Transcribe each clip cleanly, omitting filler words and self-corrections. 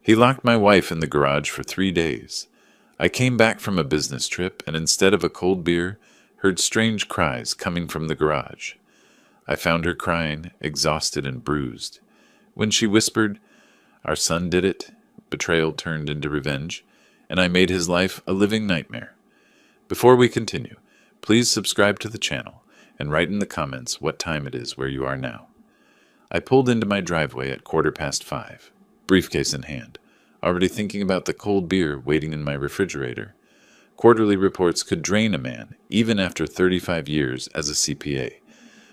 He locked my wife in the garage for 3 days. I came back from a business trip and instead of a cold beer, heard strange cries coming from the garage. I found her crying, exhausted and bruised. When she whispered, "Our son did it," betrayal turned into revenge, and I made his life a living nightmare. Before we continue, please subscribe to the channel and write in the comments what time it is where you are now. I pulled into my driveway at 5:15, briefcase in hand, already thinking about the cold beer waiting in my refrigerator. Quarterly reports could drain a man, even after 35 years as a CPA.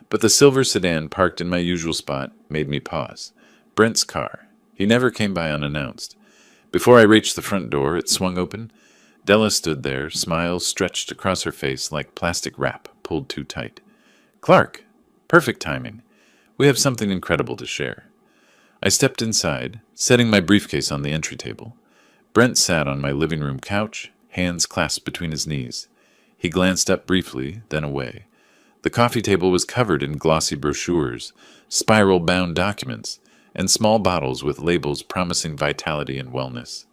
But the silver sedan parked in my usual spot made me pause. Brent's car. He never came by unannounced. Before I reached the front door, it swung open. Della stood there, smiles stretched across her face like plastic wrap pulled too tight. "Clark! Perfect timing. We have something incredible to share." I stepped inside, setting my briefcase on the entry table. Brent sat on my living room couch, hands clasped between his knees. He glanced up briefly, then away. The coffee table was covered in glossy brochures, spiral-bound documents, and small bottles with labels promising vitality and wellness.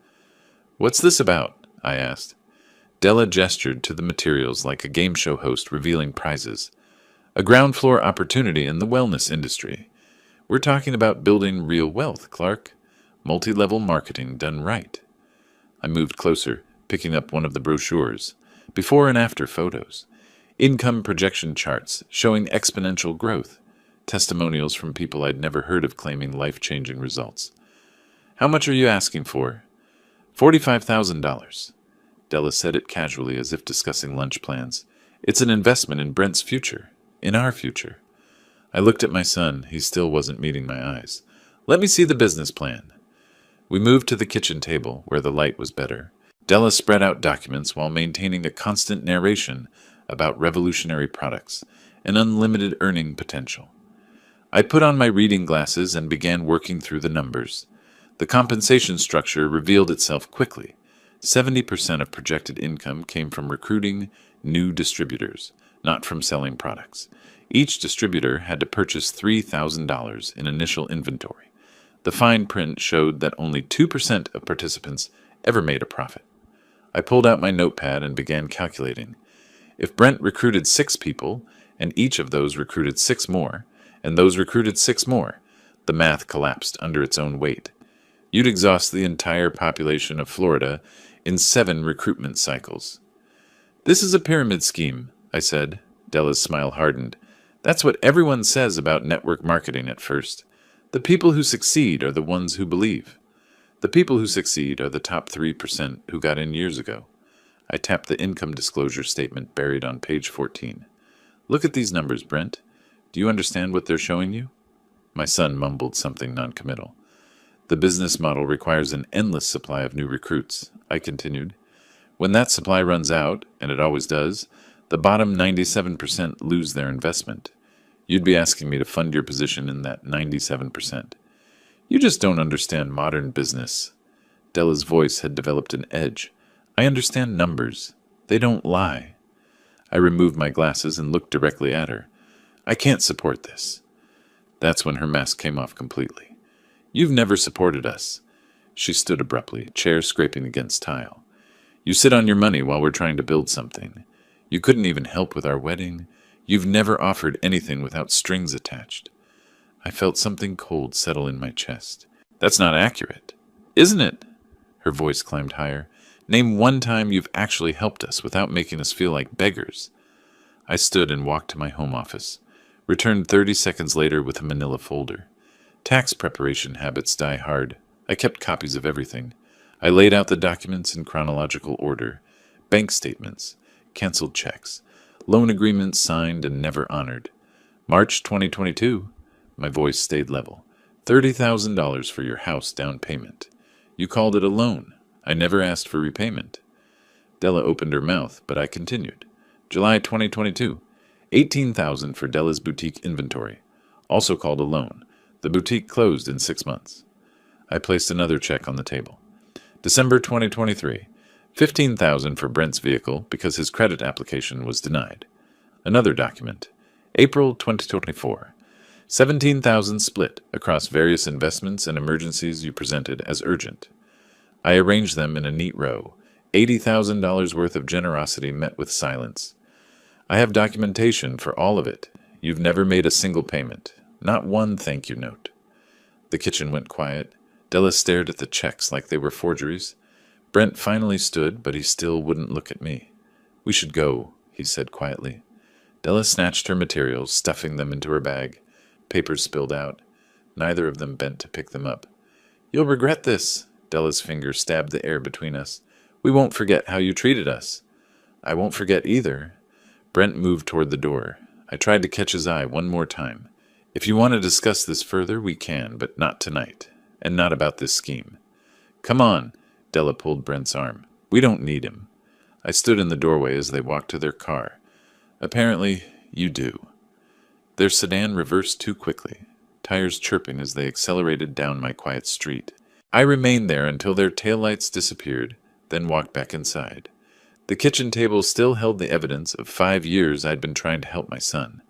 "What's this about?" I asked. Della gestured to the materials like a game show host revealing prizes. "A ground floor opportunity in the wellness industry. We're talking about building real wealth, Clark. Multi-level marketing done right." I moved closer, picking up one of the brochures. Before and after photos. Income projection charts showing exponential growth. Testimonials from people I'd never heard of claiming life-changing results. "How much are you asking for?" $45,000. Della said it casually as if discussing lunch plans. "It's an investment in Brent's future. In our future." I looked at my son. He still wasn't meeting my eyes. "Let me see the business plan." We moved to the kitchen table, where the light was better. Della spread out documents while maintaining a constant narration about revolutionary products and unlimited earning potential. I put on my reading glasses and began working through the numbers. The compensation structure revealed itself quickly. 70% of projected income came from recruiting new distributors, not from selling products. Each distributor had to purchase $3,000 in initial inventory. The fine print showed that only 2% of participants ever made a profit. I pulled out my notepad and began calculating. If Brent recruited 6 people, and each of those recruited 6 more, and those recruited 6 more, the math collapsed under its own weight. You'd exhaust the entire population of Florida in 7 recruitment cycles. "This is a pyramid scheme," I said. Della's smile hardened. "That's what everyone says about network marketing at first. The people who succeed are the ones who believe. The people who succeed are the top 3% who got in years ago." I tapped the income disclosure statement buried on page 14. "Look at these numbers, Brent. Do you understand what they're showing you?" My son mumbled something noncommittal. "The business model requires an endless supply of new recruits," I continued. "When that supply runs out, and it always does, the bottom 97% lose their investment. You'd be asking me to fund your position in that 97%. You just don't understand modern business." Della's voice had developed an edge. "I understand numbers. They don't lie." I removed my glasses and looked directly at her. "I can't support this." That's when her mask came off completely. "You've never supported us." She stood abruptly, chair scraping against tile. "You sit on your money while we're trying to build something. You couldn't even help with our wedding. You've never offered anything without strings attached." I felt something cold settle in my chest. "That's not accurate." "Isn't it?" Her voice climbed higher. "Name one time you've actually helped us without making us feel like beggars." I stood and walked to my home office, returned 30 seconds later with a manila folder. Tax preparation habits die hard. I kept copies of everything. I laid out the documents in chronological order. Bank statements, canceled checks, loan agreements signed and never honored. March 2022. My voice stayed level. $30,000 for your house down payment. You called it a loan. I never asked for repayment. Della opened her mouth, but I continued. July 2022. $18,000 for Della's boutique inventory, also called a loan. The boutique closed in 6 months. I placed another check on the table. December 2023. $15,000 for Brent's vehicle because his credit application was denied. Another document. April 2024. $17,000 split across various investments and emergencies you presented as urgent. I arranged them in a neat row. $80,000 worth of generosity met with silence. I have documentation for all of it. You've never made a single payment. Not one thank you note. The kitchen went quiet. Della stared at the checks like they were forgeries. Brent finally stood, but he still wouldn't look at me. We should go, he said quietly. Della snatched her materials, stuffing them into her bag. Papers spilled out. Neither of them bent to pick them up. You'll regret this. Della's finger stabbed the air between us. We won't forget how you treated us. I won't forget either. Brent moved toward the door. I tried to catch his eye one more time. If you want to discuss this further, we can, but not tonight. And not about this scheme. Come on. Della pulled Brent's arm. We don't need him. I stood in the doorway as they walked to their car. Apparently, you do. Their sedan reversed too quickly, tires chirping as they accelerated down my quiet street. I remained there until their taillights disappeared, then walked back inside. The kitchen table still held the evidence of 5 years I'd been trying to help my son.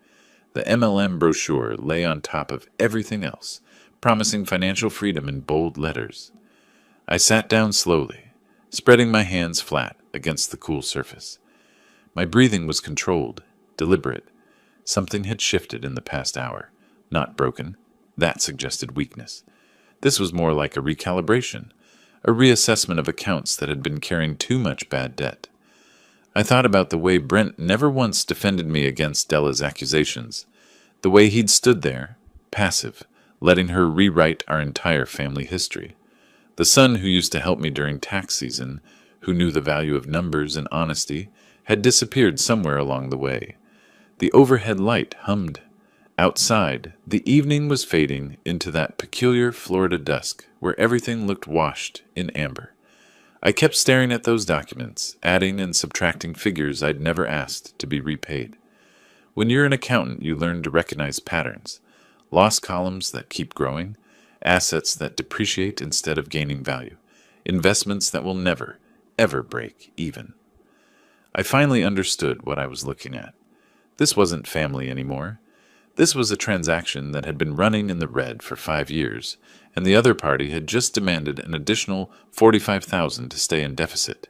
The MLM brochure lay on top of everything else, promising financial freedom in bold letters. I sat down slowly, spreading my hands flat against the cool surface. My breathing was controlled, deliberate. Something had shifted in the past hour, not broken. That suggested weakness. This was more like a recalibration, a reassessment of accounts that had been carrying too much bad debt. I thought about the way Brent never once defended me against Della's accusations, the way he'd stood there, passive, letting her rewrite our entire family history. The son who used to help me during tax season, who knew the value of numbers and honesty, had disappeared somewhere along the way. The overhead light hummed. Outside, the evening was fading into that peculiar Florida dusk where everything looked washed in amber. I kept staring at those documents, adding and subtracting figures I'd never asked to be repaid. When you're an accountant, you learn to recognize patterns, lost columns that keep growing, assets that depreciate instead of gaining value, investments that will never, ever break even. I finally understood what I was looking at. This wasn't family anymore. This was a transaction that had been running in the red for 5 years, and the other party had just demanded an additional $45,000 to stay in deficit.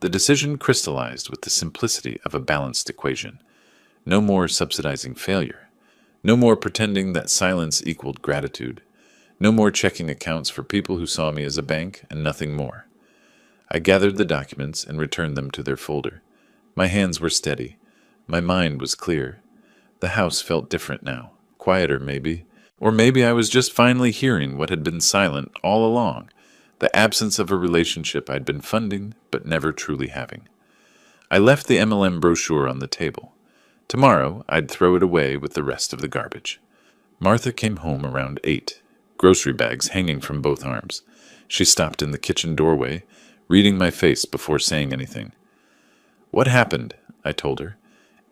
The decision crystallized with the simplicity of a balanced equation. No more subsidizing failure. No more pretending that silence equaled gratitude. No more checking accounts for people who saw me as a bank and nothing more. I gathered the documents and returned them to their folder. My hands were steady. My mind was clear. The house felt different now, quieter maybe, or maybe I was just finally hearing what had been silent all along, the absence of a relationship I'd been funding but never truly having. I left the MLM brochure on the table. Tomorrow I'd throw it away with the rest of the garbage. Martha came home around 8, grocery bags hanging from both arms. She stopped in the kitchen doorway, reading my face before saying anything. What happened? I told her.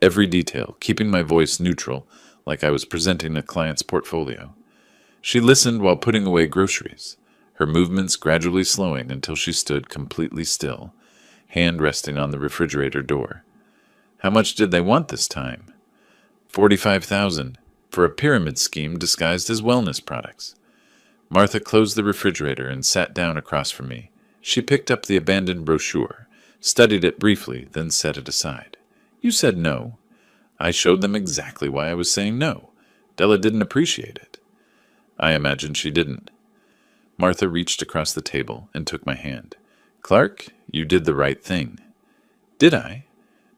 Every detail, keeping my voice neutral, like I was presenting a client's portfolio. She listened while putting away groceries, her movements gradually slowing until she stood completely still, hand resting on the refrigerator door. How much did they want this time? $45,000, for a pyramid scheme disguised as wellness products. Martha closed the refrigerator and sat down across from me. She picked up the abandoned brochure, studied it briefly, then set it aside. You said no. I showed them exactly why I was saying no. Della didn't appreciate it. I imagined she didn't. Martha reached across the table and took my hand. Clark, you did the right thing. Did I?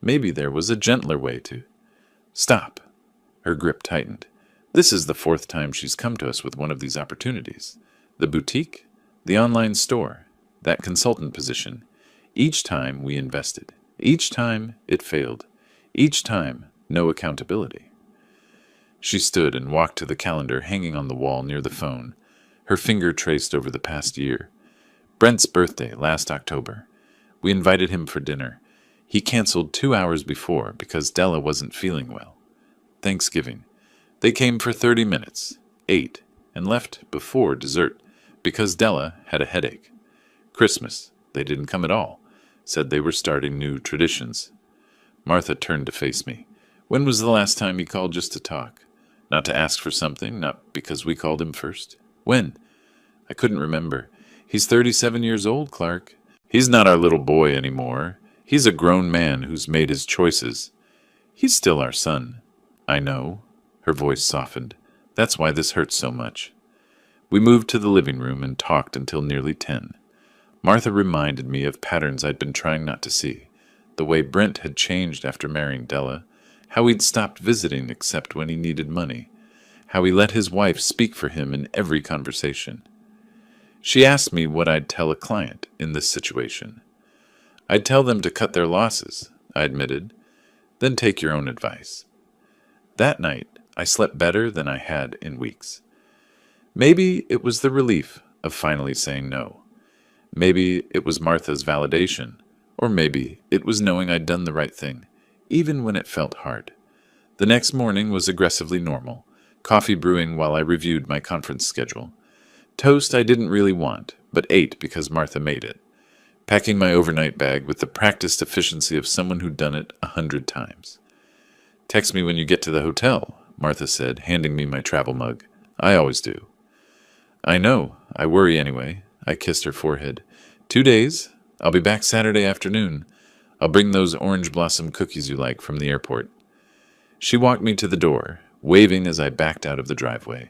Maybe there was a gentler way to. Stop. Her grip tightened. This is the 4th time she's come to us with one of these opportunities. The boutique, the online store, that consultant position. Each time we invested. Each time it failed. Each time, no accountability. She stood and walked to the calendar hanging on the wall near the phone. Her finger traced over the past year. Brent's birthday last October. We invited him for dinner. He canceled 2 hours before because Della wasn't feeling well. Thanksgiving. They came for 30 minutes, ate, and left before dessert because Della had a headache. Christmas. They didn't come at all. Said they were starting new traditions. Martha turned to face me. When was the last time he called just to talk? Not to ask for something, not because we called him first? When? I couldn't remember. He's 37 years old, Clark. He's not our little boy anymore. He's a grown man who's made his choices. He's still our son. I know. Her voice softened. That's why this hurts so much. We moved to the living room and talked until nearly 10. Martha reminded me of patterns I'd been trying not to see. The way Brent had changed after marrying Della. How he'd stopped visiting except when he needed money. How he let his wife speak for him in every conversation. She asked me what I'd tell a client in this situation. I'd tell them to cut their losses, I admitted. Then take your own advice. That night, I slept better than I had in weeks. Maybe it was the relief of finally saying no. Maybe it was Martha's validation, or maybe it was knowing I'd done the right thing, even when it felt hard. The next morning was aggressively normal, coffee brewing while I reviewed my conference schedule. Toast I didn't really want, but ate because Martha made it. Packing my overnight bag with the practiced efficiency of someone who'd done it 100 times. Text me when you get to the hotel, Martha said, handing me my travel mug. I always do. I know. I worry anyway. I kissed her forehead. 2 days. I'll be back Saturday afternoon. I'll bring those orange blossom cookies you like from the airport. She walked me to the door, waving as I backed out of the driveway.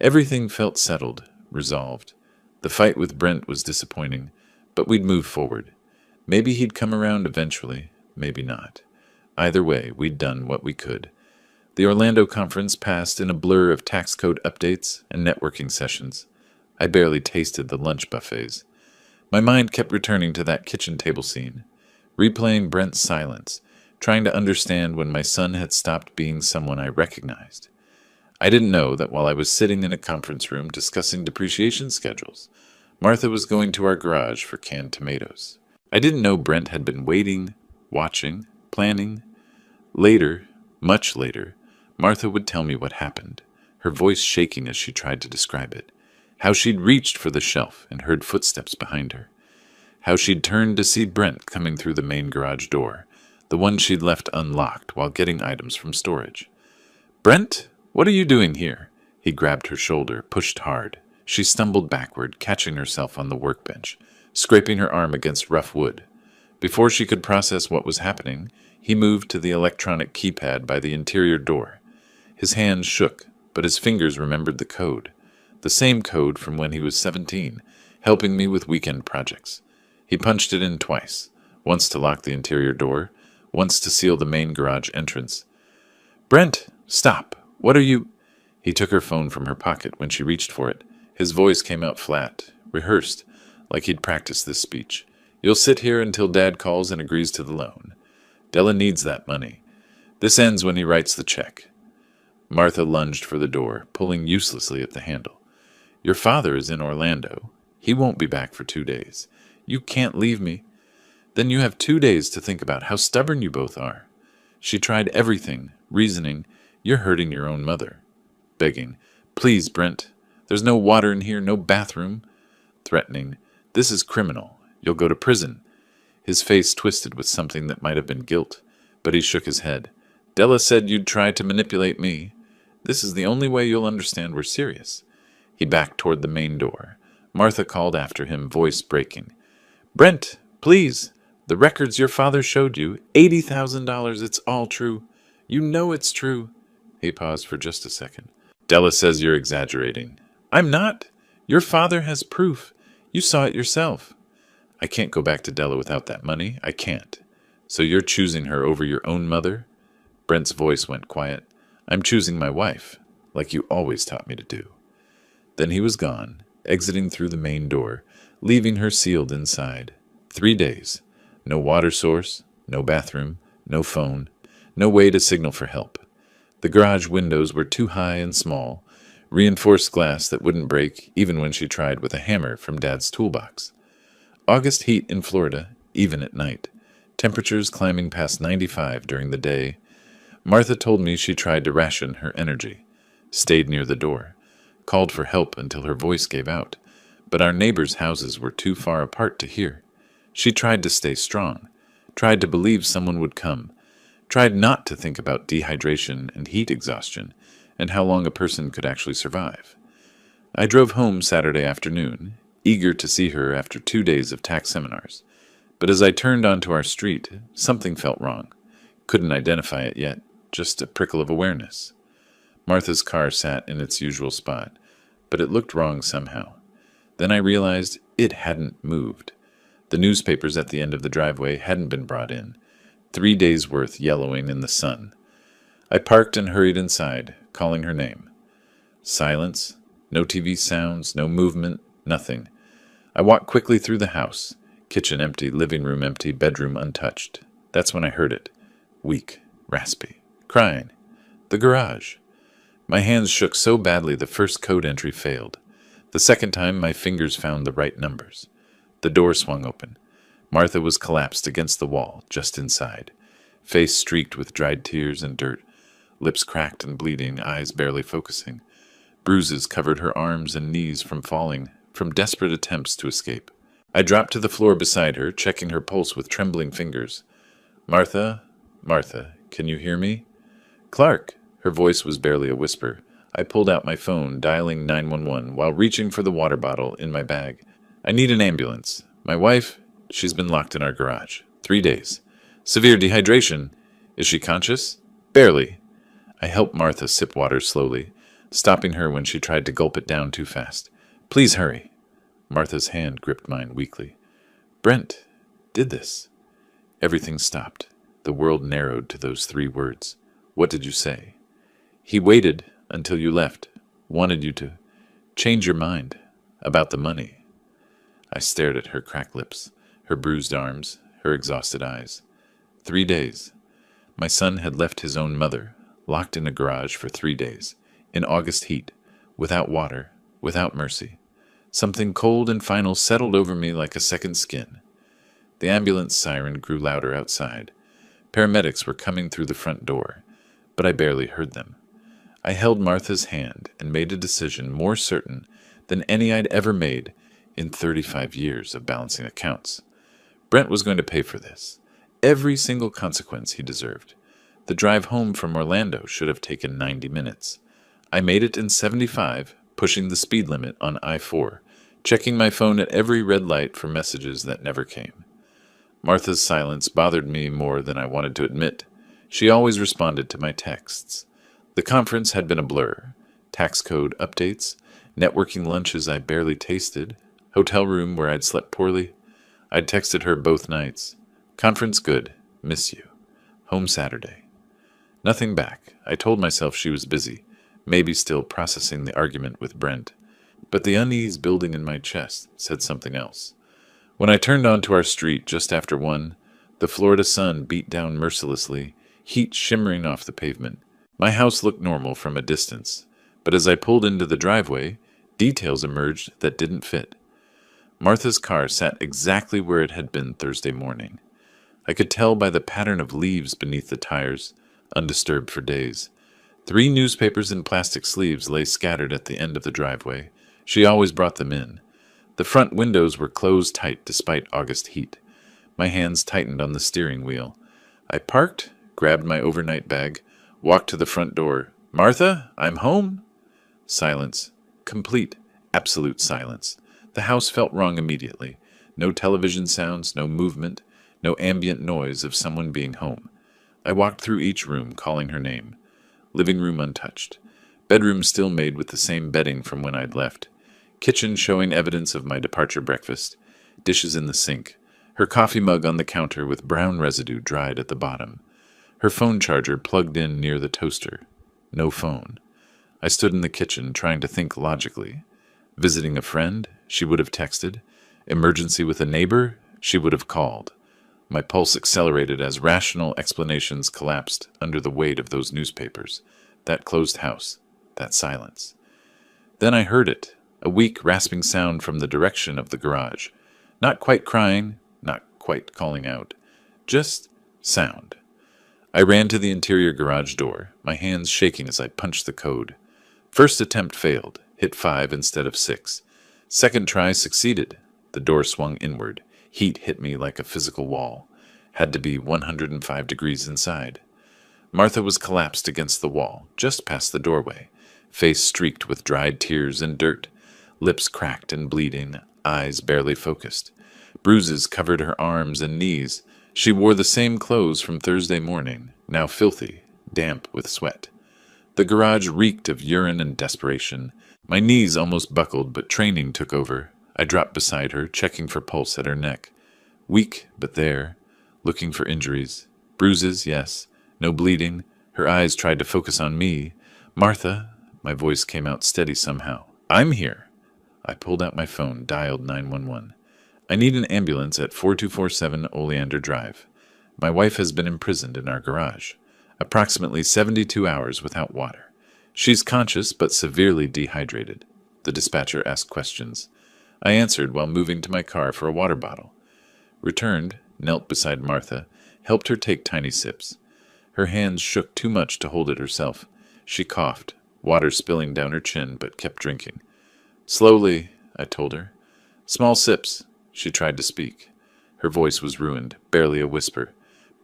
Everything felt settled, resolved. The fight with Brent was disappointing, but we'd move forward. Maybe he'd come around eventually, maybe not. Either way, we'd done what we could. The Orlando conference passed in a blur of tax code updates and networking sessions. I barely tasted the lunch buffets. My mind kept returning to that kitchen table scene, replaying Brent's silence, trying to understand when my son had stopped being someone I recognized. I didn't know that while I was sitting in a conference room discussing depreciation schedules, Martha was going to our garage for canned tomatoes. I didn't know Brent had been waiting, watching, planning. Later, much later, Martha would tell me what happened, her voice shaking as she tried to describe it. How she'd reached for the shelf and heard footsteps behind her. How she'd turned to see Brent coming through the main garage door, the one she'd left unlocked while getting items from storage. "Brent, what are you doing here?" He grabbed her shoulder, pushed hard. She stumbled backward, catching herself on the workbench, scraping her arm against rough wood. Before she could process what was happening, he moved to the electronic keypad by the interior door. His hands shook, but his fingers remembered the code. The same code from when he was 17, helping me with weekend projects. He punched it in twice, once to lock the interior door, once to seal the main garage entrance. "Brent, stop! What are you—" He took her phone from her pocket when she reached for it. His voice came out flat, rehearsed, like he'd practiced this speech. "You'll sit here until Dad calls and agrees to the loan. Della needs that money. This ends when he writes the check." Martha lunged for the door, pulling uselessly at the handle. "Your father is in Orlando. He won't be back for 2 days. You can't leave me." "Then you have 2 days to think about how stubborn you both are." She tried everything, reasoning, "You're hurting your own mother." Begging, "Please, Brent. There's no water in here, no bathroom." Threatening, "This is criminal. You'll go to prison." His face twisted with something that might have been guilt, but he shook his head. "Della said you'd try to manipulate me. This is the only way you'll understand we're serious." He backed toward the main door. Martha called after him, voice breaking. "Brent, please. The records your father showed you, $80,000, it's all true. You know it's true." He paused for just a second. "Della says you're exaggerating." "I'm not. Your father has proof. You saw it yourself." "I can't go back to Della without that money. I can't." "So you're choosing her over your own mother?" Brent's voice went quiet. "I'm choosing my wife, like you always taught me to do." Then he was gone, exiting through the main door, leaving her sealed inside. 3 days. No water source, no bathroom, no phone, no way to signal for help. The garage windows were too high and small, reinforced glass that wouldn't break even when she tried with a hammer from Dad's toolbox. August heat in Florida, even at night. Temperatures climbing past 95 during the day. Martha told me she tried to ration her energy, stayed near the door, called for help until her voice gave out, but our neighbors' houses were too far apart to hear. She tried to stay strong, tried to believe someone would come, tried not to think about dehydration and heat exhaustion, and how long a person could actually survive. I drove home Saturday afternoon, eager to see her after 2 days of tax seminars. But as I turned onto our street, something felt wrong. Couldn't identify it yet, just a prickle of awareness. Martha's car sat in its usual spot, but it looked wrong somehow. Then I realized it hadn't moved. The newspapers at the end of the driveway hadn't been brought in. 3 days' worth yellowing in the sun. I parked and hurried inside, calling her name. Silence. No TV sounds, no movement, nothing. I walked quickly through the house. Kitchen empty, living room empty, bedroom untouched. That's when I heard it. Weak, raspy, crying. The garage. My hands shook so badly the first code entry failed. The second time my fingers found the right numbers. The door swung open. Martha was collapsed against the wall, just inside. Face streaked with dried tears and dirt. Lips cracked and bleeding, eyes barely focusing. Bruises covered her arms and knees from falling, from desperate attempts to escape. I dropped to the floor beside her, checking her pulse with trembling fingers. Martha, Martha, can you hear me? Clark! Her voice was barely a whisper. I pulled out my phone, dialing 911, while reaching for the water bottle in my bag. I need an ambulance. My wife, she's been locked in our garage. 3 days. Severe dehydration. Is she conscious? Barely. I helped Martha sip water slowly, stopping her when she tried to gulp it down too fast. Please hurry. Martha's hand gripped mine weakly. Brent did this. Everything stopped. The world narrowed to those 3 words. What did you say? He waited until you left. Wanted you to change your mind about the money. I stared at her cracked lips, her bruised arms, her exhausted eyes. 3 days. My son had left his own mother, locked in a garage for 3 days, in August heat, without water, without mercy. Something cold and final settled over me like a second skin. The ambulance siren grew louder outside. Paramedics were coming through the front door, but I barely heard them. I held Martha's hand and made a decision more certain than any I'd ever made in 35 years of balancing accounts. Brent was going to pay for this. Every single consequence he deserved. The drive home from Orlando should have taken 90 minutes. I made it in 75, pushing the speed limit on I-4, checking my phone at every red light for messages that never came. Martha's silence bothered me more than I wanted to admit. She always responded to my texts. The conference had been a blur. Tax code updates, networking lunches I barely tasted, hotel room where I'd slept poorly. I'd texted her both nights. Conference good. Miss you. Home Saturday. Nothing back. I told myself she was busy, maybe still processing the argument with Brent. But the unease building in my chest said something else. When I turned onto our street just after 1, the Florida sun beat down mercilessly, heat shimmering off the pavement. My house looked normal from a distance, but as I pulled into the driveway, details emerged that didn't fit. Martha's car sat exactly where it had been Thursday morning. I could tell by the pattern of leaves beneath the tires, undisturbed for days. 3 newspapers in plastic sleeves lay scattered at the end of the driveway. She always brought them in. The front windows were closed tight despite August heat. My hands tightened on the steering wheel. I parked, grabbed my overnight bag, walked to the front door. Martha, I'm home. Silence. Complete, absolute silence. The house felt wrong immediately. No television sounds, no movement, no ambient noise of someone being home. I walked through each room, calling her name. Living room untouched. Bedroom still made with the same bedding from when I'd left. Kitchen showing evidence of my departure breakfast. Dishes in the sink. Her coffee mug on the counter with brown residue dried at the bottom. Her phone charger plugged in near the toaster. No phone. I stood in the kitchen trying to think logically. Visiting a friend? She would have texted. Emergency with a neighbor? She would have called. My pulse accelerated as rational explanations collapsed under the weight of those newspapers, that closed house, that silence. Then I heard it, a weak, rasping sound from the direction of the garage. Not quite crying, not quite calling out. Just sound. I ran to the interior garage door, my hands shaking as I punched the code. First attempt failed, hit 5 instead of 6. Second try succeeded. The door swung inward. Heat hit me like a physical wall. Had to be 105 degrees inside. Martha was collapsed against the wall, just past the doorway, face streaked with dried tears and dirt, lips cracked and bleeding, eyes barely focused. Bruises covered her arms and knees. She wore the same clothes from Thursday morning, now filthy, damp with sweat. The garage reeked of urine and desperation. My knees almost buckled, but training took over. I dropped beside her, checking for pulse at her neck. Weak, but there, looking for injuries. Bruises, yes. No bleeding. Her eyes tried to focus on me. Martha, my voice came out steady somehow. I'm here. I pulled out my phone, dialed 911. I need an ambulance at 4247 Oleander Drive. My wife has been imprisoned in our garage. Approximately 72 hours without water. She's conscious but severely dehydrated. The dispatcher asked questions. I answered while moving to my car for a water bottle. Returned, knelt beside Martha, helped her take tiny sips. Her hands shook too much to hold it herself. She coughed, water spilling down her chin, but kept drinking. Slowly, I told her. Small sips. She tried to speak. Her voice was ruined, barely a whisper.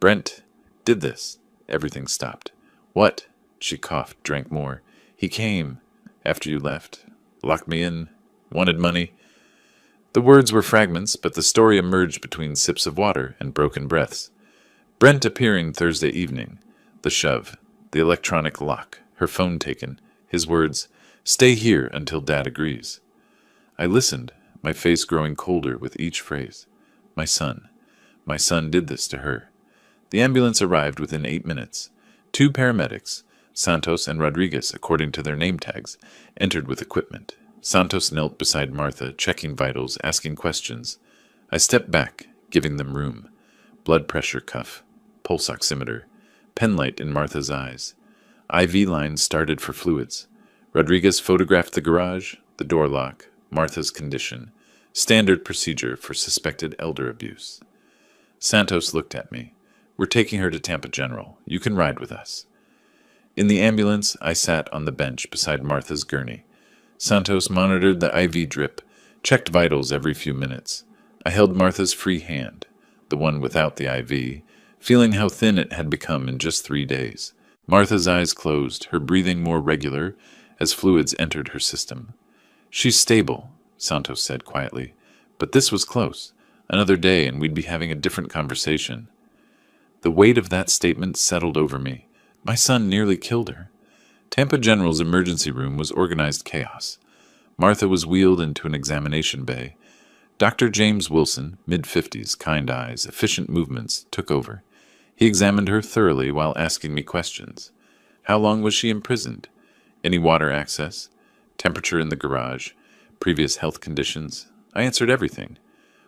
Brent did this. Everything stopped. What? She coughed, drank more. He came. After you left. Locked me in. Wanted money. The words were fragments, but the story emerged between sips of water and broken breaths. Brent appearing Thursday evening. The shove. The electronic lock. Her phone taken. His words, stay here until Dad agrees. I listened, my face growing colder with each phrase. My son. My son did this to her. The ambulance arrived within 8 minutes. 2 paramedics, Santos and Rodriguez according to their name tags, entered with equipment. Santos knelt beside Martha, checking vitals, asking questions. I stepped back, giving them room. Blood pressure cuff, pulse oximeter, penlight in Martha's eyes. IV lines started for fluids. Rodriguez photographed the garage, the door lock, Martha's condition. Standard procedure for suspected elder abuse. Santos looked at me. We're taking her to Tampa General. You can ride with us. In the ambulance, I sat on the bench beside Martha's gurney. Santos monitored the IV drip, checked vitals every few minutes. I held Martha's free hand, the one without the IV, feeling how thin it had become in just 3 days. Martha's eyes closed, her breathing more regular as fluids entered her system. She's stable, Santos said quietly, but this was close. Another day and we'd be having a different conversation. The weight of that statement settled over me. My son nearly killed her. Tampa General's emergency room was organized chaos. Martha was wheeled into an examination bay. Dr. James Wilson, mid-50s, kind eyes, efficient movements, took over. He examined her thoroughly while asking me questions. How long was she imprisoned? Any water access? Temperature in the garage? Previous health conditions? I answered everything.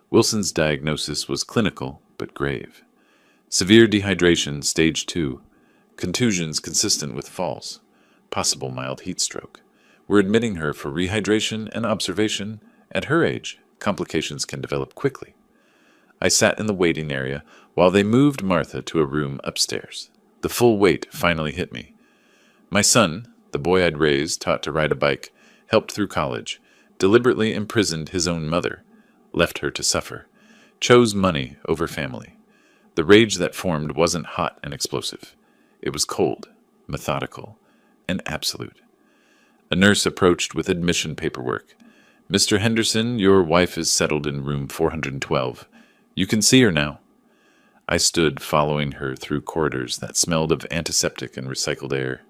Wilson's diagnosis was clinical, but grave. Severe dehydration, stage 2. Contusions consistent with falls. Possible mild heat stroke. We're admitting her for rehydration and observation. At her age, complications can develop quickly. I sat in the waiting area while they moved Martha to a room upstairs. The full weight finally hit me. My son, the boy I'd raised, taught to ride a bike, helped through college, deliberately imprisoned his own mother, left her to suffer, chose money over family. The rage that formed wasn't hot and explosive. It was cold, methodical, and absolute. A nurse approached with admission paperwork. Mr. Henderson, your wife is settled in room 412. You can see her now. I stood following her through corridors that smelled of antiseptic and recycled air.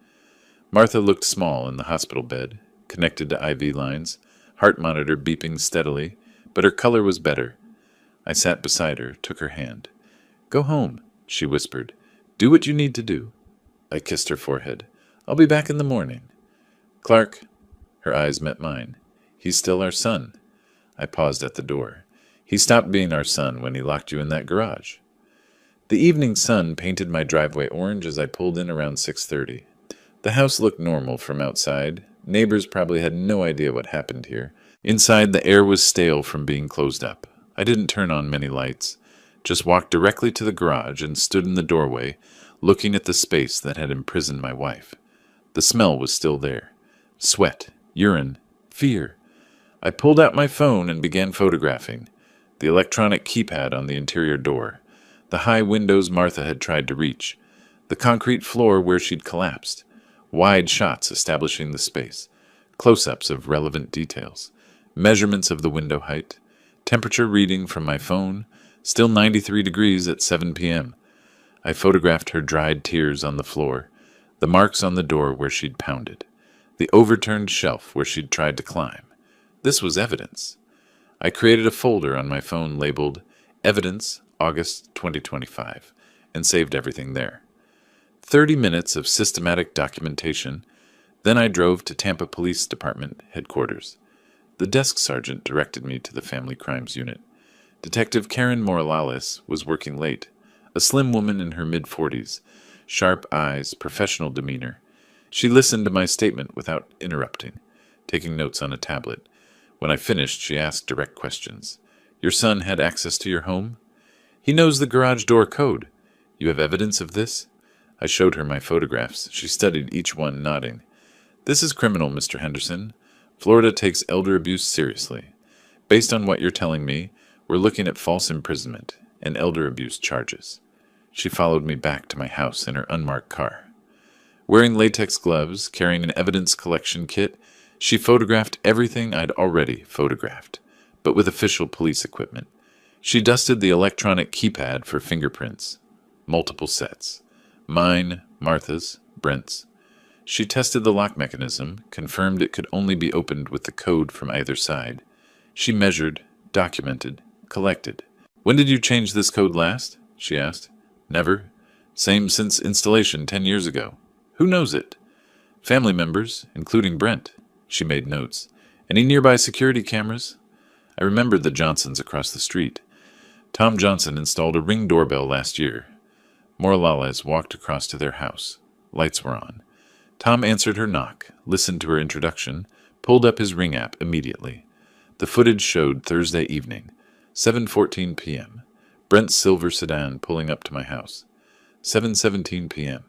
Martha looked small in the hospital bed, connected to IV lines, heart monitor beeping steadily, but her color was better. I sat beside her, took her hand. Go home, she whispered. Do what you need to do. I kissed her forehead. I'll be back in the morning. Clark. Her eyes met mine. He's still our son. I paused at the door. He stopped being our son when he locked you in that garage. The evening sun painted my driveway orange as I pulled in around 6:30. The house looked normal from outside. Neighbors probably had no idea what happened here. Inside, the air was stale from being closed up. I didn't turn on many lights, just walked directly to the garage and stood in the doorway, looking at the space that had imprisoned my wife. The smell was still there. Sweat, urine, fear. I pulled out my phone and began photographing. The electronic keypad on the interior door. The high windows Martha had tried to reach. The concrete floor where she'd collapsed. Wide shots establishing the space. Close-ups of relevant details. Measurements of the window height. Temperature reading from my phone, still 93 degrees at 7 p.m. I photographed her dried tears on the floor, the marks on the door where she'd pounded, the overturned shelf where she'd tried to climb. This was evidence. I created a folder on my phone labeled Evidence, August 2025, and saved everything there. 30 minutes of systematic documentation, then I drove to Tampa Police Department headquarters. The desk sergeant directed me to the Family Crimes Unit. Detective Karen Morales was working late, a slim woman in her mid-40s, sharp eyes, professional demeanor. She listened to my statement without interrupting, taking notes on a tablet. When I finished, she asked direct questions. Your son had access to your home? He knows the garage door code. You have evidence of this? I showed her my photographs. She studied each one, nodding. This is criminal, Mr. Henderson. Florida takes elder abuse seriously. Based on what you're telling me, we're looking at false imprisonment and elder abuse charges. She followed me back to my house in her unmarked car. Wearing latex gloves, carrying an evidence collection kit, she photographed everything I'd already photographed, but with official police equipment. She dusted the electronic keypad for fingerprints. Multiple sets. Mine, Martha's, Brent's. She tested the lock mechanism, confirmed it could only be opened with the code from either side. She measured, documented, collected. When did you change this code last? She asked. Never. Same since installation 10 years ago. Who knows it? Family members, including Brent. She made notes. Any nearby security cameras? I remembered the Johnsons across the street. Tom Johnson installed a Ring doorbell last year. Morales walked across to their house. Lights were on. Tom answered her knock, listened to her introduction, pulled up his Ring app immediately. The footage showed Thursday evening, 7:14 p.m. Brent's silver sedan pulling up to my house. 7:17 p.m.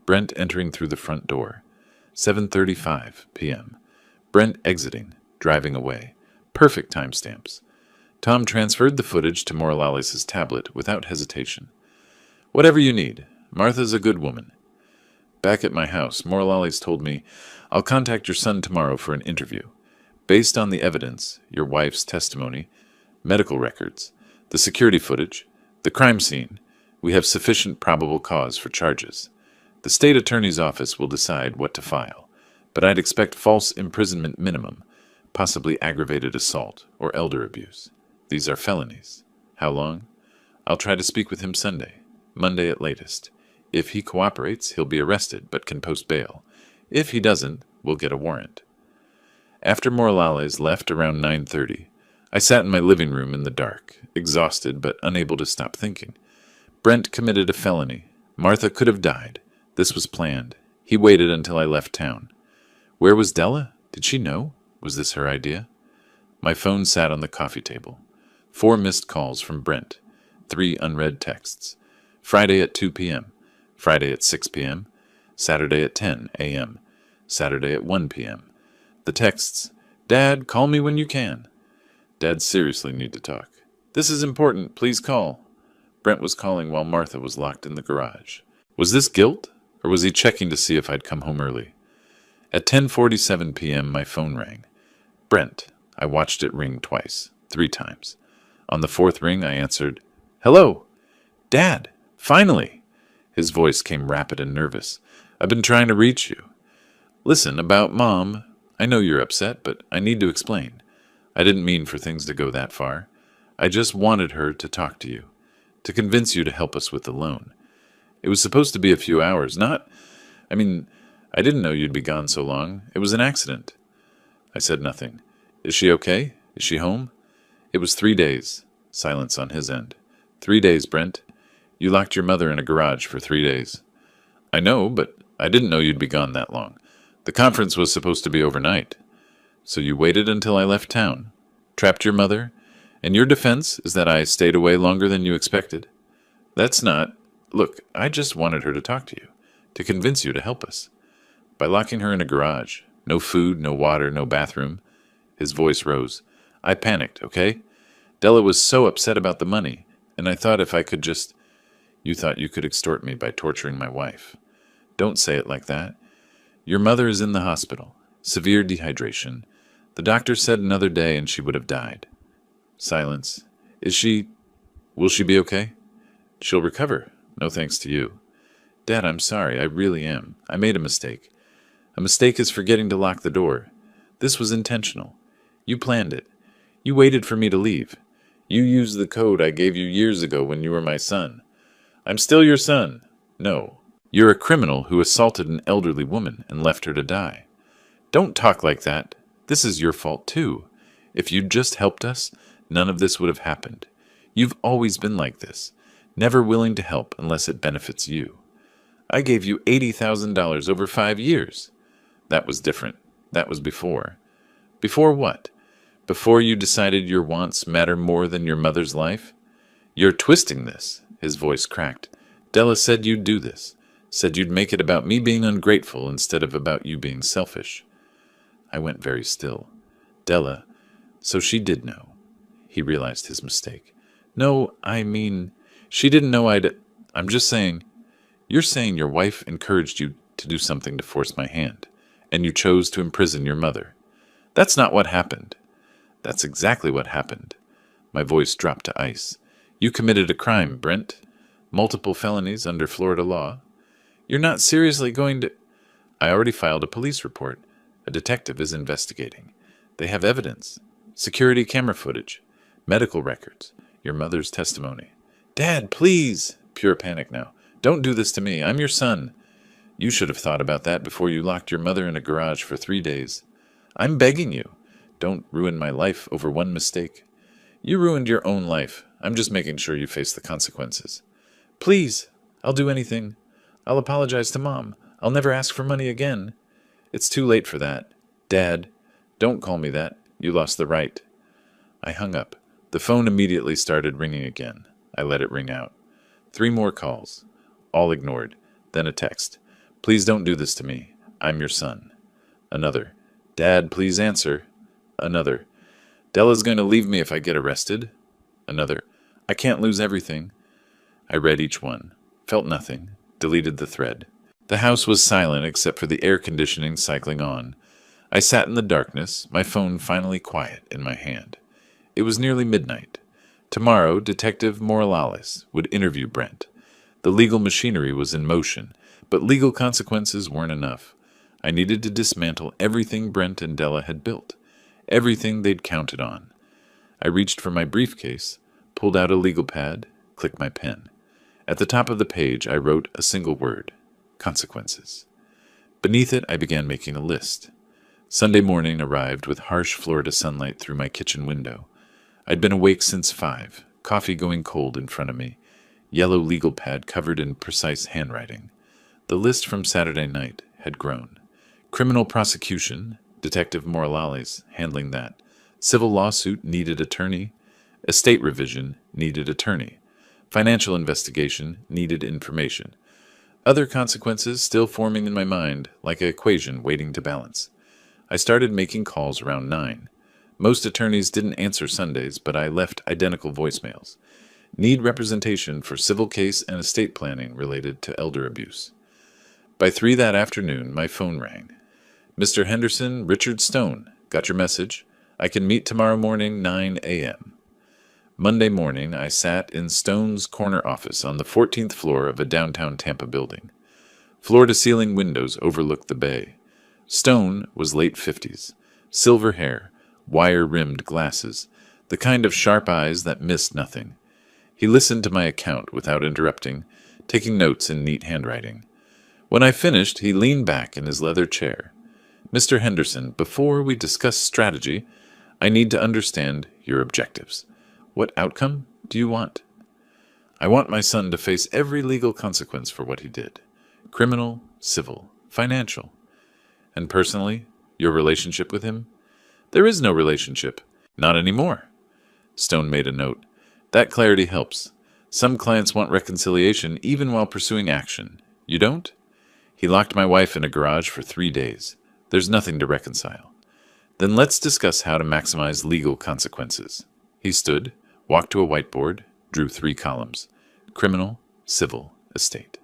Brent entering through the front door. 7:35 p.m. Brent exiting, driving away. Perfect timestamps. Tom transferred the footage to Morales' tablet without hesitation. Whatever you need. Martha's a good woman. Back at my house, Morales told me, I'll contact your son tomorrow for an interview. Based on the evidence, your wife's testimony, medical records, the security footage, the crime scene, we have sufficient probable cause for charges. The state attorney's office will decide what to file, but I'd expect false imprisonment minimum, possibly aggravated assault or elder abuse. These are felonies. How long? I'll try to speak with him Sunday, Monday at latest. If he cooperates, he'll be arrested, but can post bail. If he doesn't, we'll get a warrant. After Morales left around 9:30, I sat in my living room in the dark, exhausted but unable to stop thinking. Brent committed a felony. Martha could have died. This was planned. He waited until I left town. Where was Della? Did she know? Was this her idea? My phone sat on the coffee table. 4 missed calls from Brent. 3 unread texts. Friday at 2 p.m. Friday at 6 p.m., Saturday at 10 a.m., Saturday at 1 p.m. The texts, Dad, call me when you can. Dad seriously need to talk. This is important, please call. Brent was calling while Martha was locked in the garage. Was this guilt, or was he checking to see if I'd come home early? At 10:47 p.m., my phone rang. Brent. I watched it ring twice, 3 times. On the 4th ring, I answered, Hello. Dad, finally. His voice came rapid and nervous. I've been trying to reach you. Listen, about Mom, I know you're upset, but I need to explain. I didn't mean for things to go that far. I just wanted her to talk to you, to convince you to help us with the loan. It was supposed to be a few hours, I didn't know you'd be gone so long. It was an accident. I said nothing. Is she okay? Is she home? It was 3 days. Silence on his end. 3 days, Brent. You locked your mother in a garage for 3 days. I know, but I didn't know you'd be gone that long. The conference was supposed to be overnight. So you waited until I left town, trapped your mother, and your defense is that I stayed away longer than you expected. That's not... Look, I just wanted her to talk to you, to convince you to help us. By locking her in a garage, no food, no water, no bathroom. His voice rose. I panicked, okay? Della was so upset about the money, and I thought if I could just... You thought you could extort me by torturing my wife. Don't say it like that. Your mother is in the hospital. Severe dehydration. The doctor said another day and she would have died. Silence. Will she be okay? She'll recover. No thanks to you. Dad, I'm sorry. I really am. I made a mistake. A mistake is forgetting to lock the door. This was intentional. You planned it. You waited for me to leave. You used the code I gave you years ago when you were my son. I'm still your son. No. You're a criminal who assaulted an elderly woman and left her to die. Don't talk like that. This is your fault, too. If you'd just helped us, none of this would have happened. You've always been like this, never willing to help unless it benefits you. I gave you $80,000 over 5 years. That was different. That was before. Before what? Before you decided your wants matter more than your mother's life? You're twisting this. His voice cracked. Della said you'd do this. Said you'd make it about me being ungrateful instead of about you being selfish. I went very still. Della, so she did know. He realized his mistake. No, I mean, she didn't know I'm just saying, you're saying your wife encouraged you to do something to force my hand, and you chose to imprison your mother. That's not what happened. That's exactly what happened. My voice dropped to ice. You committed a crime, Brent. Multiple felonies under Florida law. You're not seriously going to... I already filed a police report. A detective is investigating. They have evidence. Security camera footage. Medical records. Your mother's testimony. Dad, please! Pure panic now. Don't do this to me. I'm your son. You should have thought about that before you locked your mother in a garage for 3 days. I'm begging you. Don't ruin my life over one mistake. You ruined your own life. I'm just making sure you face the consequences. Please, I'll do anything. I'll apologize to Mom. I'll never ask for money again. It's too late for that. Dad, don't call me that. You lost the right. I hung up. The phone immediately started ringing again. I let it ring out. 3 more calls. All ignored. Then a text. Please don't do this to me. I'm your son. Another. Dad, please answer. Another. Della's going to leave me if I get arrested. Another. I can't lose everything. I read each one. Felt nothing. Deleted the thread. The house was silent except for the air conditioning cycling on. I sat in the darkness, my phone finally quiet in my hand. It was nearly midnight. Tomorrow, Detective Morales would interview Brent. The legal machinery was in motion, but legal consequences weren't enough. I needed to dismantle everything Brent and Della had built, everything they'd counted on. I reached for my briefcase, pulled out a legal pad, clicked my pen. At the top of the page, I wrote a single word: consequences. Beneath it, I began making a list. Sunday morning arrived with harsh Florida sunlight through my kitchen window. I'd been awake since 5, coffee going cold in front of me, yellow legal pad covered in precise handwriting. The list from Saturday night had grown. Criminal prosecution, Detective Morales handling that. Civil lawsuit needed attorney. Estate revision needed attorney. Financial investigation needed information. Other consequences still forming in my mind, like an equation waiting to balance. I started making calls around 9. Most attorneys didn't answer Sundays, but I left identical voicemails. Need representation for civil case and estate planning related to elder abuse. By 3 that afternoon, my phone rang. Mr. Henderson, Richard Stone, got your message. I can meet tomorrow morning, 9 a.m. Monday morning, I sat in Stone's corner office on the 14th floor of a downtown Tampa building. Floor-to-ceiling windows overlooked the bay. Stone was late 50s, silver hair, wire-rimmed glasses, the kind of sharp eyes that missed nothing. He listened to my account without interrupting, taking notes in neat handwriting. When I finished, he leaned back in his leather chair. Mr. Henderson, before we discuss strategy, I need to understand your objectives. What outcome do you want? I want my son to face every legal consequence for what he did. Criminal, civil, financial. And personally, your relationship with him? There is no relationship. Not anymore. Stone made a note. That clarity helps. Some clients want reconciliation even while pursuing action. You don't? He locked my wife in a garage for 3 days. There's nothing to reconcile. Then let's discuss how to maximize legal consequences. He stood, walked to a whiteboard, drew 3 columns. Criminal, civil, estate.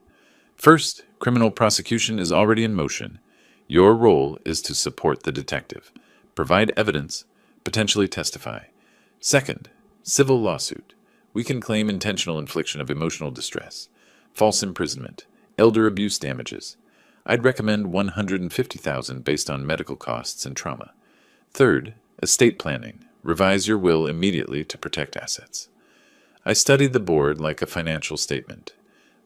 First, criminal prosecution is already in motion. Your role is to support the detective, provide evidence, potentially testify. Second, Civil lawsuit. We can claim intentional infliction of emotional distress, false imprisonment, elder abuse damages. I'd recommend $150,000 based on medical costs and trauma. Third, estate planning. Revise your will immediately to protect assets. I studied the board like a financial statement.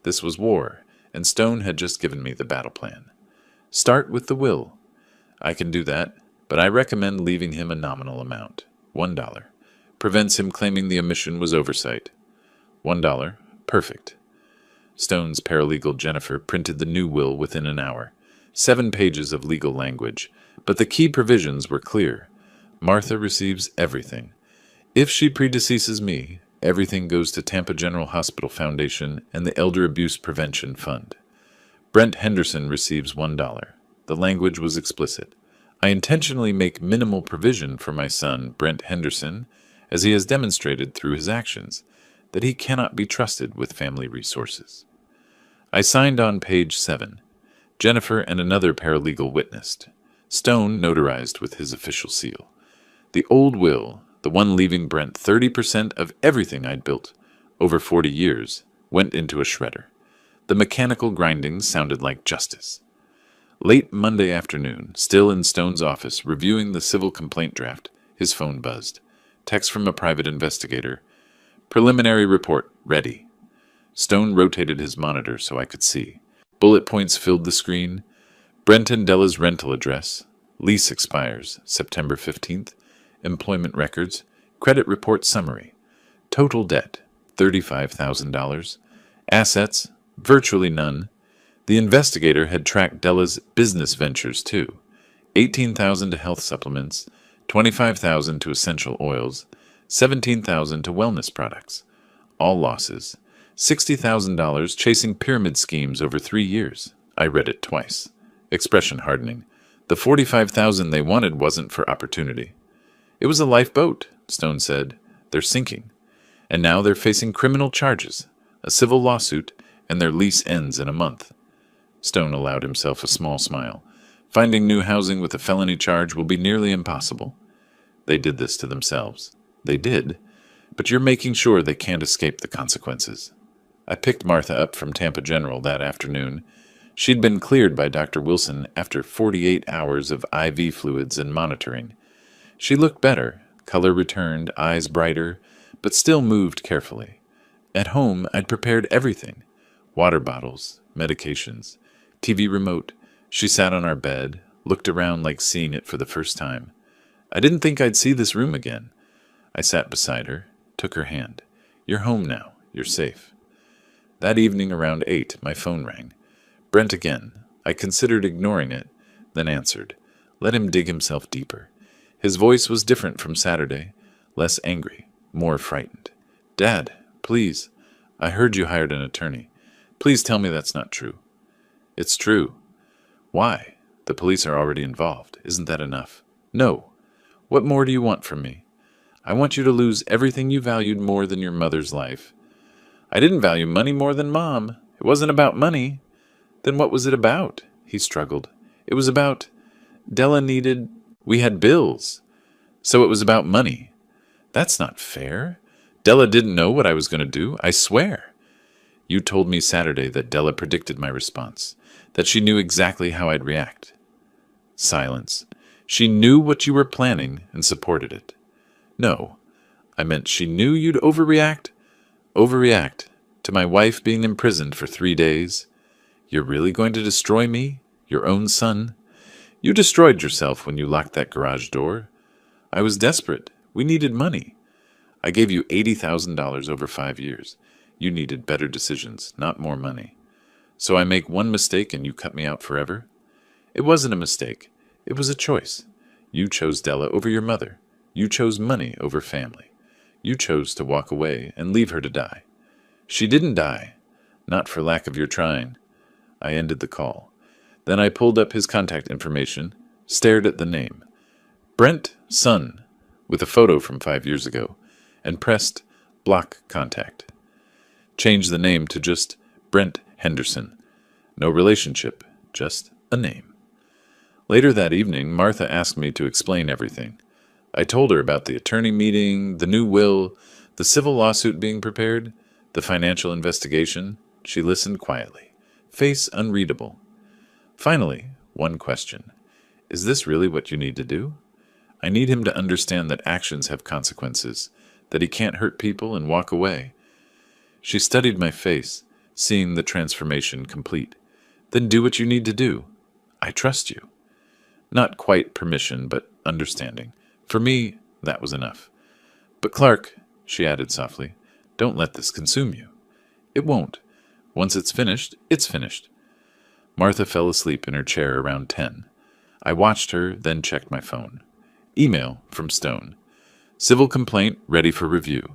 This was war, and Stone had just given me the battle plan. Start with the will. I can do that, but I recommend leaving him a nominal amount, $1. Prevents him claiming the omission was oversight. $1. Perfect. Stone's paralegal Jennifer printed the new will within an hour. 7 pages of legal language, but the key provisions were clear. Martha receives everything. If she predeceases me, everything goes to Tampa General Hospital Foundation and the Elder Abuse Prevention Fund. Brent Henderson receives $1. The language was explicit. I intentionally make minimal provision for my son, Brent Henderson, as he has demonstrated through his actions that he cannot be trusted with family resources. I signed on page 7. Jennifer and another paralegal witnessed. Stone notarized with his official seal. The old will, the one leaving Brent 30% of everything I'd built over 40 years, went into a shredder. The mechanical grinding sounded like justice. Late Monday afternoon, still in Stone's office reviewing the civil complaint draft, his phone buzzed. Text from a private investigator. Preliminary report, ready. Stone rotated his monitor so I could see. Bullet points filled the screen. Brent and Della's rental address. Lease expires September 15th. Employment records. Credit report summary. Total debt, $35,000. Assets, virtually none. The investigator had tracked Della's business ventures too. $18,000 to health supplements, $25,000 to essential oils, $17,000 to wellness products. All losses. $60,000 chasing pyramid schemes over 3 years. I read it twice. Expression hardening. The $45,000 they wanted wasn't for opportunity. It was a lifeboat, Stone said. They're sinking. And now they're facing criminal charges, a civil lawsuit, and their lease ends in a month. Stone allowed himself a small smile. Finding new housing with a felony charge will be nearly impossible. They did this to themselves. They did, but you're making sure they can't escape the consequences. I picked Martha up from Tampa General that afternoon. She'd been cleared by Dr. Wilson after 48 hours of IV fluids and monitoring. She looked better, color returned, eyes brighter, but still moved carefully. At home, I'd prepared everything. Water bottles, medications, TV remote. She sat on our bed, looked around like seeing it for the first time. I didn't think I'd see this room again. I sat beside her, took her hand. You're home now. You're safe. That evening around 8, my phone rang. Brent again. I considered ignoring it, then answered. Let him dig himself deeper. His voice was different from Saturday, less angry, more frightened. Dad, please. I heard you hired an attorney. Please tell me that's not true. It's true. Why? The police are already involved. Isn't that enough? No. What more do you want from me? I want you to lose everything you valued more than your mother's life. I didn't value money more than Mom. It wasn't about money. Then what was it about? He struggled. It was about... Della needed... We had bills. So it was about money. That's not fair. Della didn't know what I was going to do, I swear. You told me Saturday that Della predicted my response, that she knew exactly how I'd react. Silence. She knew what you were planning and supported it. No, I meant she knew you'd overreact. Overreact to my wife being imprisoned for 3 days. You're really going to destroy me, your own son? You destroyed yourself when you locked that garage door. I was desperate. We needed money. I gave you $80,000 over 5 years. You needed better decisions, not more money. So I make one mistake and you cut me out forever? It wasn't a mistake. It was a choice. You chose Della over your mother. You chose money over family. You chose to walk away and leave her to die. She didn't die. Not for lack of your trying. I ended the call. Then I pulled up his contact information, stared at the name. Brent Son, with a photo from 5 years ago, and pressed block contact. Changed the name to just Brent Henderson. No relationship, just a name. Later that evening, Martha asked me to explain everything. I told her about the attorney meeting, the new will, The civil lawsuit being prepared, the financial investigation. She listened quietly, face unreadable. Finally, one question. Is this really what you need to do? I need him to understand that actions have consequences, that he can't hurt people and walk away. She studied my face, seeing the transformation complete. Then do what you need to do. I trust you. Not quite permission, but understanding. For me, that was enough. But Clark, she added softly, don't let this consume you. It won't. Once it's finished, it's finished. Martha fell asleep in her chair around 10. I watched her, then checked my phone. Email from Stone. Civil complaint ready for review.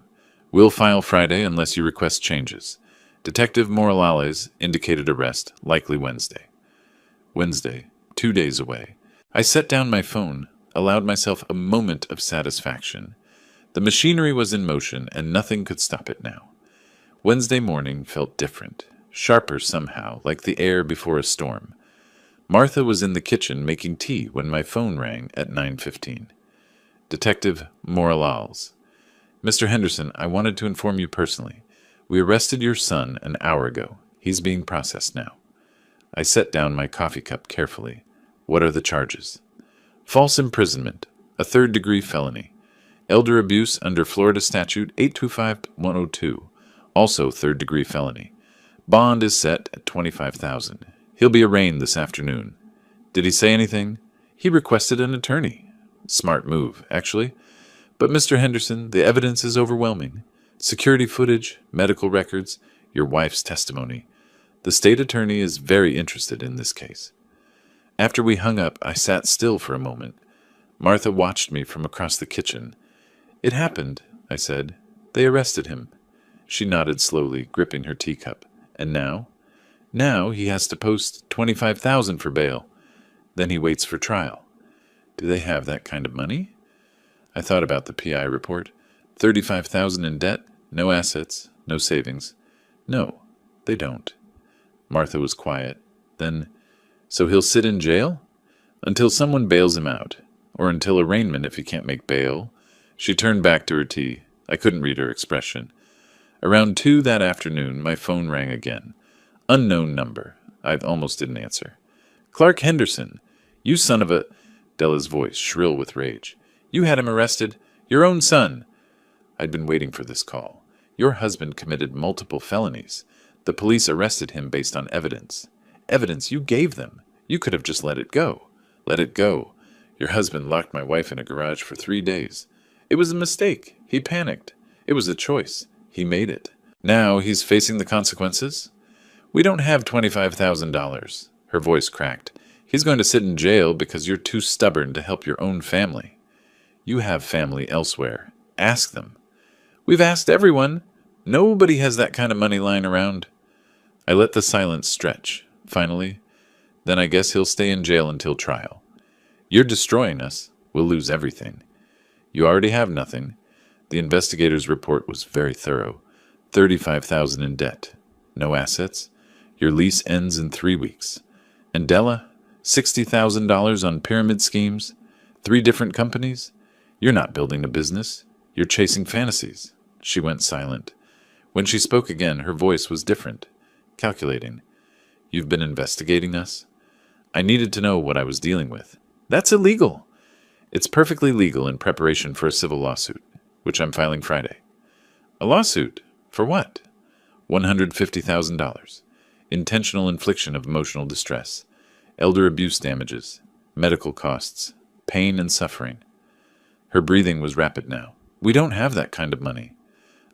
Will file Friday unless you request changes. Detective Morales indicated arrest, likely Wednesday. Wednesday, 2 days away. I set down my phone, allowed myself a moment of satisfaction. The machinery was in motion, and nothing could stop it now. Wednesday morning felt different, sharper somehow, like the air before a storm. Martha was in the kitchen making tea when my phone rang at 9:15. Detective Morales. Mr. Henderson, I wanted to inform you personally. We arrested your son an hour ago. He's being processed now. I set down my coffee cup carefully. What are the charges? False imprisonment, a third-degree felony. Elder abuse under Florida Statute 825-102, also third-degree felony. Bond is set at $25,000. He'll be arraigned this afternoon. Did he say anything? He requested an attorney. Smart move, actually. But Mr. Henderson, the evidence is overwhelming. Security footage, medical records, your wife's testimony. The state attorney is very interested in this case. After we hung up, I sat still for a moment. Martha watched me from across the kitchen. It happened, I said. They arrested him. She nodded slowly, gripping her teacup. And now? Now he has to post $25,000 for bail. Then he waits for trial. Do they have that kind of money? I thought about the PI report. $35,000 in debt, no assets, no savings. No, they don't. Martha was quiet. Then, so he'll sit in jail? Until someone bails him out. Or until arraignment if he can't make bail. She turned back to her tea. I couldn't read her expression. Around 2 that afternoon, my phone rang again. Unknown number. I almost didn't answer. Clark Henderson. You son of a... Della's voice, shrill with rage. You had him arrested. Your own son. I'd been waiting for this call. Your husband committed multiple felonies. The police arrested him based on evidence. Evidence you gave them. You could have just let it go. Let it go. Your husband locked my wife in a garage for 3 days. It was a mistake. He panicked. It was a choice. He made it. Now he's facing the consequences? We don't have $25,000. Her voice cracked. He's going to sit in jail because you're too stubborn to help your own family. You have family elsewhere. Ask them. We've asked everyone. Nobody has that kind of money lying around. I let the silence stretch. Finally, then I guess he'll stay in jail until trial. You're destroying us. We'll lose everything. You already have nothing. The investigator's report was very thorough. $35,000 in debt. No assets. Your lease ends in 3 weeks. And Della, $60,000 on pyramid schemes. 3 different companies. You're not building a business. You're chasing fantasies. She went silent. When she spoke again, her voice was different, calculating. You've been investigating us? I needed to know what I was dealing with. That's illegal. It's perfectly legal in preparation for a civil lawsuit, which I'm filing Friday. A lawsuit? For what? $150,000. Intentional infliction of emotional distress. Elder abuse damages. Medical costs. Pain and suffering. Her breathing was rapid now. We don't have that kind of money.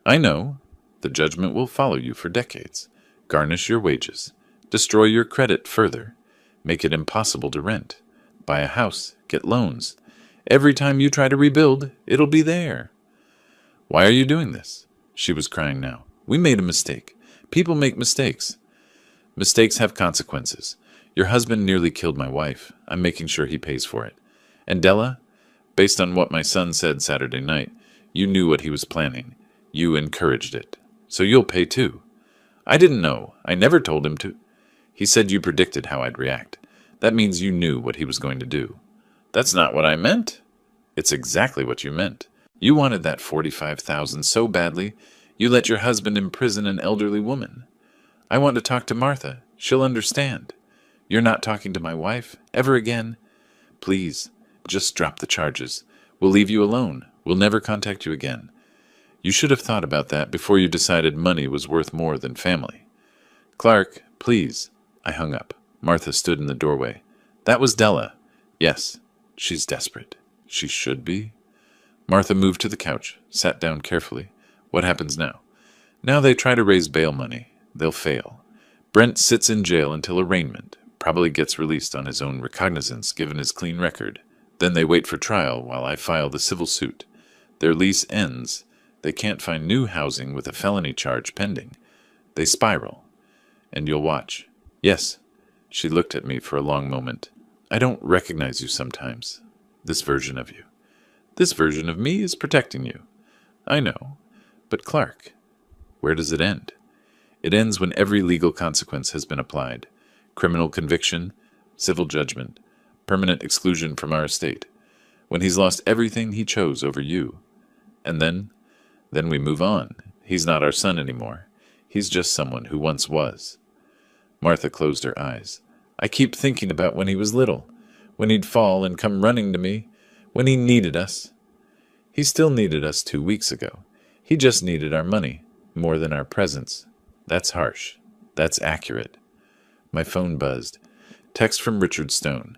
I know. The judgment will follow you for decades. Garnish your wages. Destroy your credit further. Make it impossible to rent. Buy a house. Get loans. Every time you try to rebuild, it'll be there. Why are you doing this? She was crying now. We made a mistake. People make mistakes. Mistakes have consequences. Your husband nearly killed my wife. I'm making sure he pays for it. And Della, based on what my son said Saturday night, you knew what he was planning. You encouraged it. So you'll pay too. I didn't know. I never told him to. He said you predicted how I'd react. That means you knew what he was going to do. That's not what I meant. It's exactly what you meant. You wanted that 45,000 so badly, you let your husband imprison an elderly woman. I want to talk to Martha. She'll understand. You're not talking to my wife, ever again. Please, just drop the charges. We'll leave you alone. We'll never contact you again. You should have thought about that before you decided money was worth more than family. Clark, please. I hung up. Martha stood in the doorway. That was Della. Yes, she's desperate. She should be. Martha moved to the couch, sat down carefully. What happens now? Now they try to raise bail money. They'll fail. Brent sits in jail until arraignment, probably gets released on his own recognizance given his clean record. Then they wait for trial while I file the civil suit. Their lease ends. They can't find new housing with a felony charge pending. They spiral. And you'll watch. Yes. She looked at me for a long moment. I don't recognize you sometimes. This version of you. This version of me is protecting you. I know. But Clark, where does it end? It ends when every legal consequence has been applied. Criminal conviction, civil judgment, permanent exclusion from our estate. When he's lost everything he chose over you. And then we move on. He's not our son anymore. He's just someone who once was. Martha closed her eyes. I keep thinking about when he was little, when he'd fall and come running to me, when he needed us. He still needed us 2 weeks ago. He just needed our money, more than our presence. That's harsh. That's accurate. My phone buzzed. Text from Richard Stone.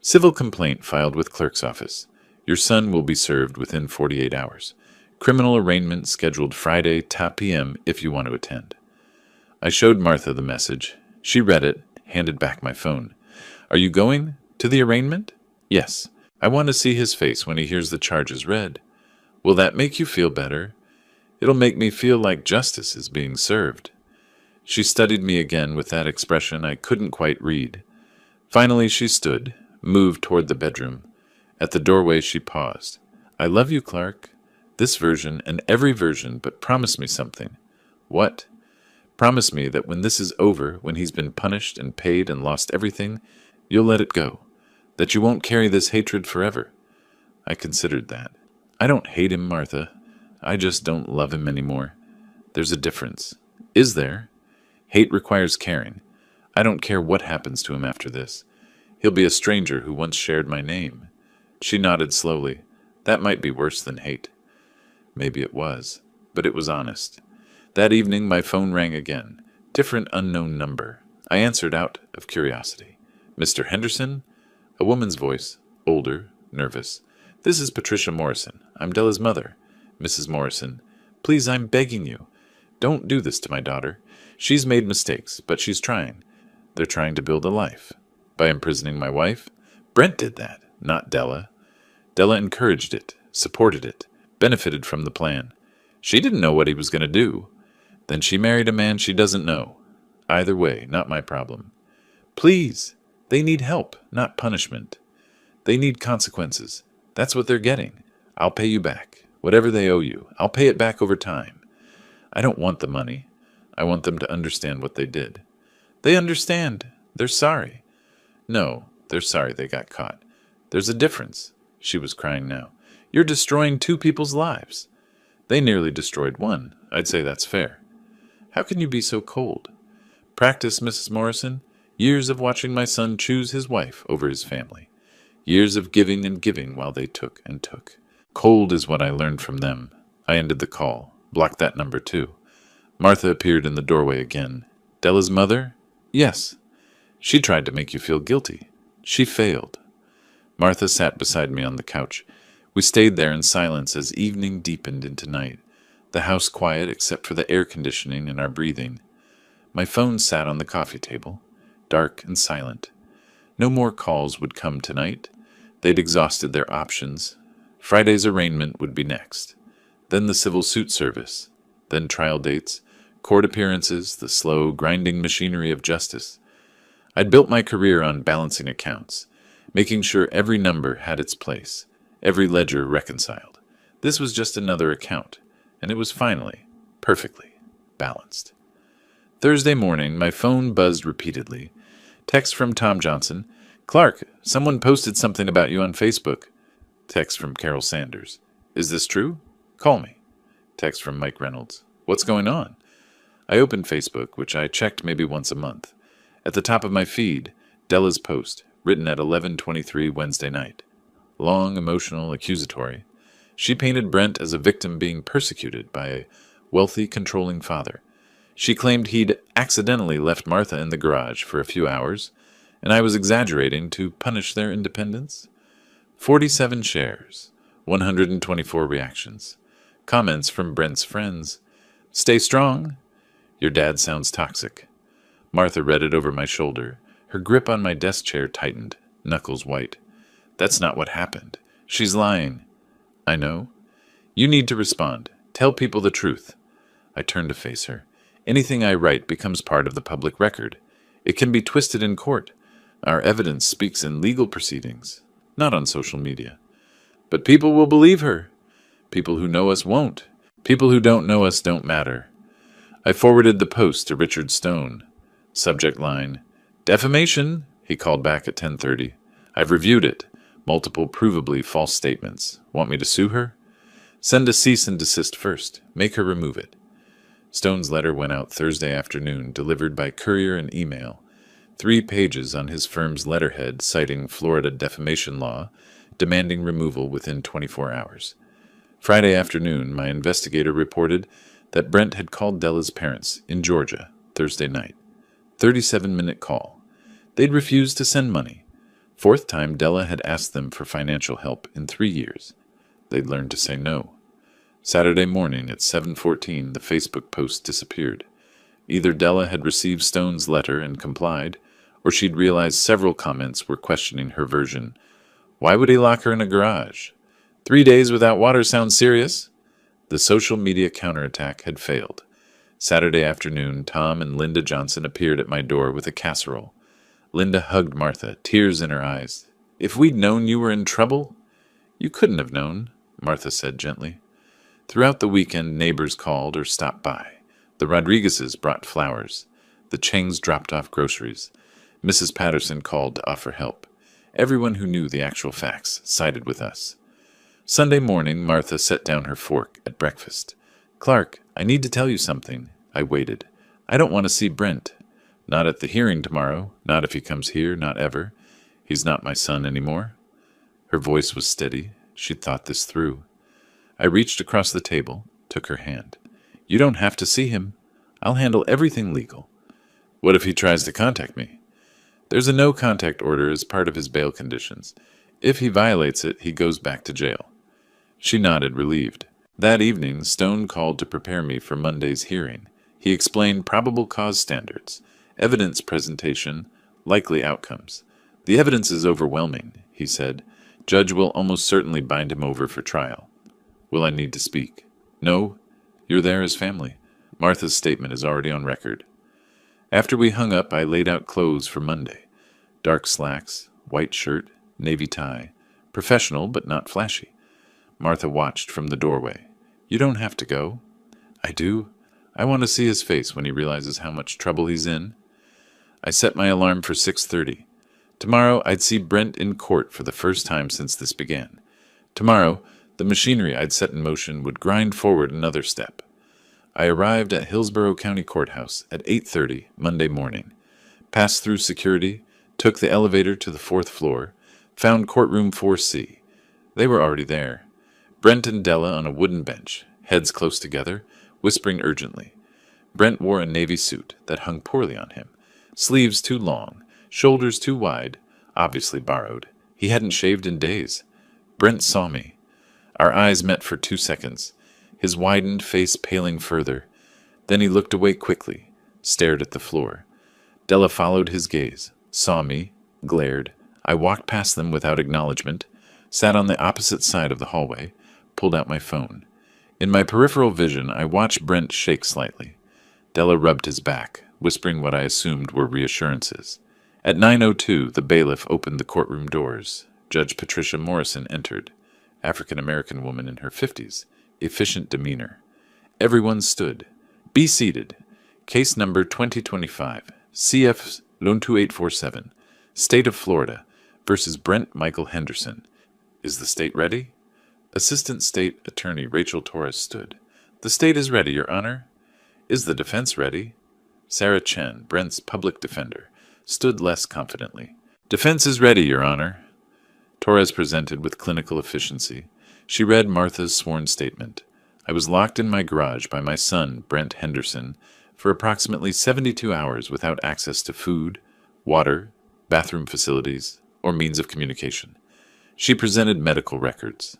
Civil complaint filed with clerk's office. Your son will be served within 48 hours. Criminal arraignment scheduled Friday, 10 p.m. if you want to attend. I showed Martha the message. She read it, handed back my phone. Are you going to the arraignment? Yes. I want to see his face when he hears the charges read. Will that make you feel better? It'll make me feel like justice is being served. She studied me again with that expression I couldn't quite read. Finally she stood, moved toward the bedroom. At the doorway she paused. I love you, Clark. This version and every version, but promise me something. What? Promise me that when this is over, when he's been punished and paid and lost everything, you'll let it go. That you won't carry this hatred forever. I considered that. I don't hate him, Martha. I just don't love him anymore. There's a difference. Is there? Hate requires caring. I don't care what happens to him after this. He'll be a stranger who once shared my name. She nodded slowly. That might be worse than hate. Maybe it was, but it was honest. That evening my phone rang again. Different unknown number. I answered out of curiosity. Mr. Henderson? A woman's voice, older, nervous. This is Patricia Morrison. I'm Della's mother. Mrs. Morrison, please, I'm begging you. Don't do this to my daughter. She's made mistakes, but she's trying. They're trying to build a life. By imprisoning my wife? Brent did that, not Della. Della encouraged it, supported it, benefited from the plan. She didn't know what he was going to do. Then she married a man she doesn't know. Either way, not my problem. Please, they need help, not punishment. They need consequences. That's what they're getting. I'll pay you back. Whatever they owe you, I'll pay it back over time. I don't want the money. I want them to understand what they did. They understand. They're sorry. No, they're sorry they got caught. There's a difference. She was crying now. You're destroying 2 people's lives. They nearly destroyed one. I'd say that's fair. How can you be so cold? Practice, Mrs. Morrison. Years of watching my son choose his wife over his family. Years of giving and giving while they took and took. Cold is what I learned from them. I ended the call. Blocked that number too. Martha appeared in the doorway again. Della's mother? Yes. She tried to make you feel guilty. She failed. Martha sat beside me on the couch. We stayed there in silence as evening deepened into night, the house quiet except for the air conditioning and our breathing. My phone sat on the coffee table, dark and silent. No more calls would come tonight. They'd exhausted their options. Friday's arraignment would be next. Then the civil suit service. Then trial dates, court appearances, the slow, grinding machinery of justice. I'd built my career on balancing accounts, making sure every number had its place, every ledger reconciled. This was just another account, and it was finally, perfectly, balanced. Thursday morning, my phone buzzed repeatedly. Text from Tom Johnson. Clark, someone posted something about you on Facebook. Text from Carol Sanders. Is this true? Call me. Text from Mike Reynolds. What's going on? I opened Facebook, which I checked maybe once a month. At the top of my feed, Della's post, written at 11:23 Wednesday night. Long, emotional, accusatory. She painted Brent as a victim being persecuted by a wealthy, controlling father. She claimed he'd accidentally left Martha in the garage for a few hours, and I was exaggerating to punish their independence. 47 shares, 124 reactions. Comments from Brent's friends. Stay strong. Your dad sounds toxic. Martha read it over my shoulder. Her grip on my desk chair tightened, knuckles white. That's not what happened. She's lying. I know. You need to respond. Tell people the truth. I turned to face her. Anything I write becomes part of the public record. It can be twisted in court. Our evidence speaks in legal proceedings, not on social media. But people will believe her. People who know us won't. People who don't know us don't matter. I forwarded the post to Richard Stone. Subject line, defamation, he called back at 10:30. I've reviewed it. Multiple provably false statements. Want me to sue her? Send a cease and desist first. Make her remove it. Stone's letter went out Thursday afternoon, delivered by courier and email. 3 pages on his firm's letterhead citing Florida defamation law, demanding removal within 24 hours. Friday afternoon, my investigator reported that Brent had called Della's parents in Georgia Thursday night. 37-minute call. They'd refused to send money. 4th time Della had asked them for financial help in 3 years. They'd learned to say no. Saturday morning at 7:14, the Facebook post disappeared. Either Della had received Stone's letter and complied, or she'd realized several comments were questioning her version. Why would he lock her in a garage? 3 days without water sounds serious. The social media counterattack had failed. Saturday afternoon, Tom and Linda Johnson appeared at my door with a casserole. Linda hugged Martha, tears in her eyes. If we'd known you were in trouble? You couldn't have known, Martha said gently. Throughout the weekend, neighbors called or stopped by. The Rodriguezes brought flowers. The Changs dropped off groceries. Mrs. Patterson called to offer help. Everyone who knew the actual facts sided with us. Sunday morning, Martha set down her fork at breakfast. Clark, I need to tell you something. I waited. I don't want to see Brent. Not at the hearing tomorrow. Not if he comes here. Not ever. He's not my son anymore. Her voice was steady. She'd thought this through. I reached across the table, took her hand. You don't have to see him. I'll handle everything legal. What if he tries to contact me? There's a no-contact order as part of his bail conditions. If he violates it, he goes back to jail. She nodded, relieved. That evening, Stone called to prepare me for Monday's hearing. He explained probable cause standards, evidence presentation, likely outcomes. The evidence is overwhelming, he said. Judge will almost certainly bind him over for trial. Will I need to speak? No, you're there as family. Martha's statement is already on record. After we hung up, I laid out clothes for Monday. Dark slacks, white shirt, navy tie. Professional, but not flashy. Martha watched from the doorway. You don't have to go. I do. I want to see his face when he realizes how much trouble he's in. I set my alarm for 6:30. Tomorrow, I'd see Brent in court for the first time since this began. Tomorrow, the machinery I'd set in motion would grind forward another step. I arrived at Hillsborough County Courthouse at 8:30 Monday morning, passed through security, took the elevator to the 4th floor, found courtroom 4C. They were already there. Brent and Della on a wooden bench, heads close together, whispering urgently. Brent wore a navy suit that hung poorly on him, sleeves too long, shoulders too wide, obviously borrowed. He hadn't shaved in days. Brent saw me. Our eyes met for 2 seconds, his widened face paling further. Then he looked away quickly, stared at the floor. Della followed his gaze, saw me, glared. I walked past them without acknowledgement, sat on the opposite side of the hallway, pulled out my phone. In my peripheral vision, I watched Brent shake slightly. Della rubbed his back, whispering what I assumed were reassurances. At 9:02, the bailiff opened the courtroom doors. Judge Patricia Morrison entered. African-American woman in her 50s, efficient demeanor. Everyone stood. Be seated. Case number 2025, CF Loan 2847, State of Florida, versus Brent Michael Henderson. Is the state ready? Assistant State Attorney Rachel Torres stood. The state is ready, Your Honor. Is the defense ready? Sarah Chen, Brent's public defender, stood less confidently. Defense is ready, Your Honor. Torres presented with clinical efficiency. She read Martha's sworn statement. I was locked in my garage by my son, Brent Henderson, for approximately 72 hours without access to food, water, bathroom facilities, or means of communication. She presented medical records.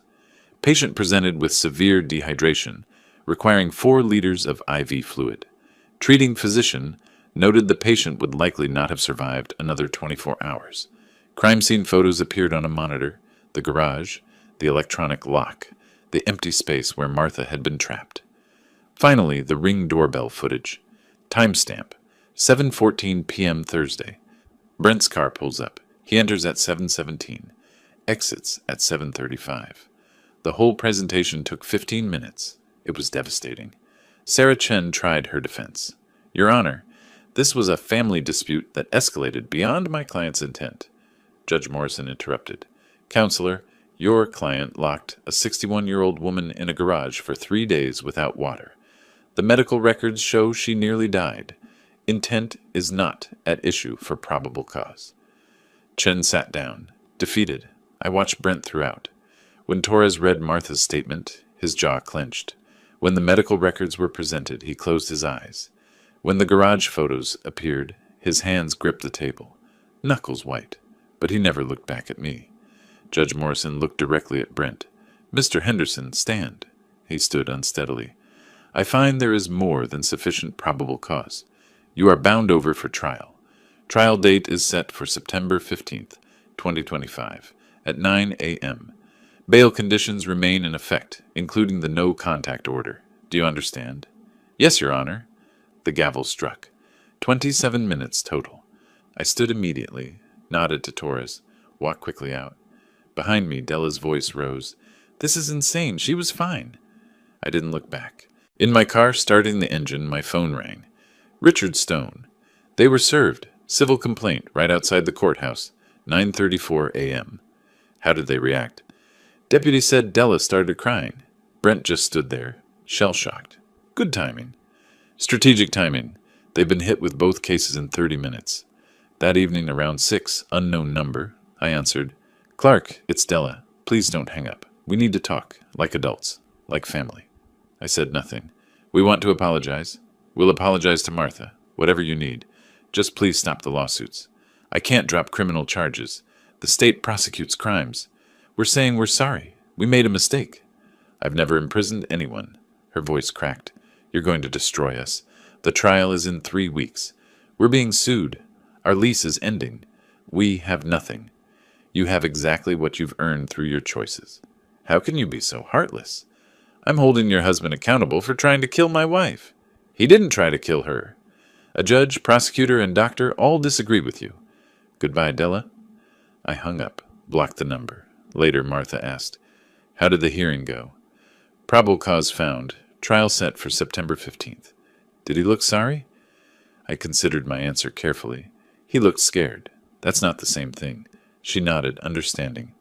Patient presented with severe dehydration, requiring 4 liters of IV fluid. Treating physician noted the patient would likely not have survived another 24 hours. Crime scene photos appeared on a monitor, the garage, the electronic lock, the empty space where Martha had been trapped. Finally, the Ring doorbell footage. Timestamp, 7:14 p.m. Thursday. Brent's car pulls up. He enters at 7:17, exits at 7:35. The whole presentation took 15 minutes. It was devastating. Sarah Chen tried her defense. Your Honor, this was a family dispute that escalated beyond my client's intent. Judge Morrison interrupted. Counselor, your client locked a 61-year-old woman in a garage for 3 days without water. The medical records show she nearly died. Intent is not at issue for probable cause. Chen sat down, defeated. I watched Brent throughout. When Torres read Martha's statement, his jaw clenched. When the medical records were presented, he closed his eyes. When the garage photos appeared, his hands gripped the table, knuckles white, but he never looked back at me. Judge Morrison looked directly at Brent. Mr. Henderson, stand. He stood unsteadily. I find there is more than sufficient probable cause. You are bound over for trial. Trial date is set for September 15th, 2025, at 9 a.m. Bail conditions remain in effect, including the no-contact order. Do you understand? Yes, Your Honor. The gavel struck. 27 minutes total. I stood immediately, nodded to Torres, walked quickly out. Behind me, Della's voice rose. This is insane. She was fine. I didn't look back. In my car, starting the engine, my phone rang. Richard Stone. They were served. Civil complaint right outside the courthouse. 9:34 a.m. How did they react? Deputy said Della started crying. Brent just stood there, shell-shocked. Good timing. Strategic timing. They've been hit with both cases in 30 minutes. That evening around 6, unknown number, I answered, Clark, it's Della. Please don't hang up. We need to talk, like adults, like family. I said nothing. We want to apologize. We'll apologize to Martha, whatever you need. Just please stop the lawsuits. I can't drop criminal charges. The state prosecutes crimes. We're saying we're sorry. We made a mistake. I've never imprisoned anyone. Her voice cracked. You're going to destroy us. The trial is in 3 weeks. We're being sued. Our lease is ending. We have nothing. You have exactly what you've earned through your choices. How can you be so heartless? I'm holding your husband accountable for trying to kill my wife. He didn't try to kill her. A judge, prosecutor, and doctor all disagree with you. Goodbye, Della. I hung up, blocked the number. Later, Martha asked, How did the hearing go? Probable cause found. Trial set for September 15th. Did he look sorry? I considered my answer carefully. He looked scared. That's not the same thing. She nodded, understanding.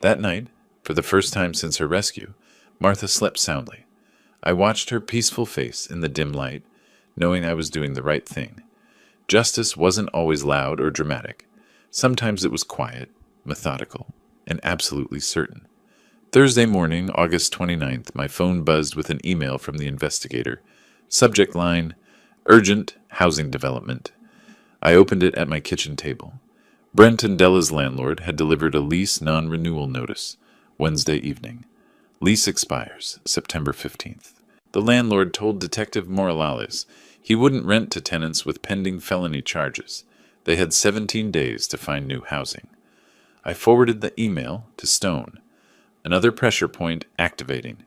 That night, for the first time since her rescue, Martha slept soundly. I watched her peaceful face in the dim light, knowing I was doing the right thing. Justice wasn't always loud or dramatic. Sometimes it was quiet, methodical, and absolutely certain. Thursday morning, August 29th, my phone buzzed with an email from the investigator. Subject line, Urgent Housing Development. I opened it at my kitchen table. Brent and Della's landlord had delivered a lease non-renewal notice Wednesday evening. Lease expires September 15th. The landlord told Detective Morales he wouldn't rent to tenants with pending felony charges. They had 17 days to find new housing. I forwarded the email to Stone. Another pressure point activating.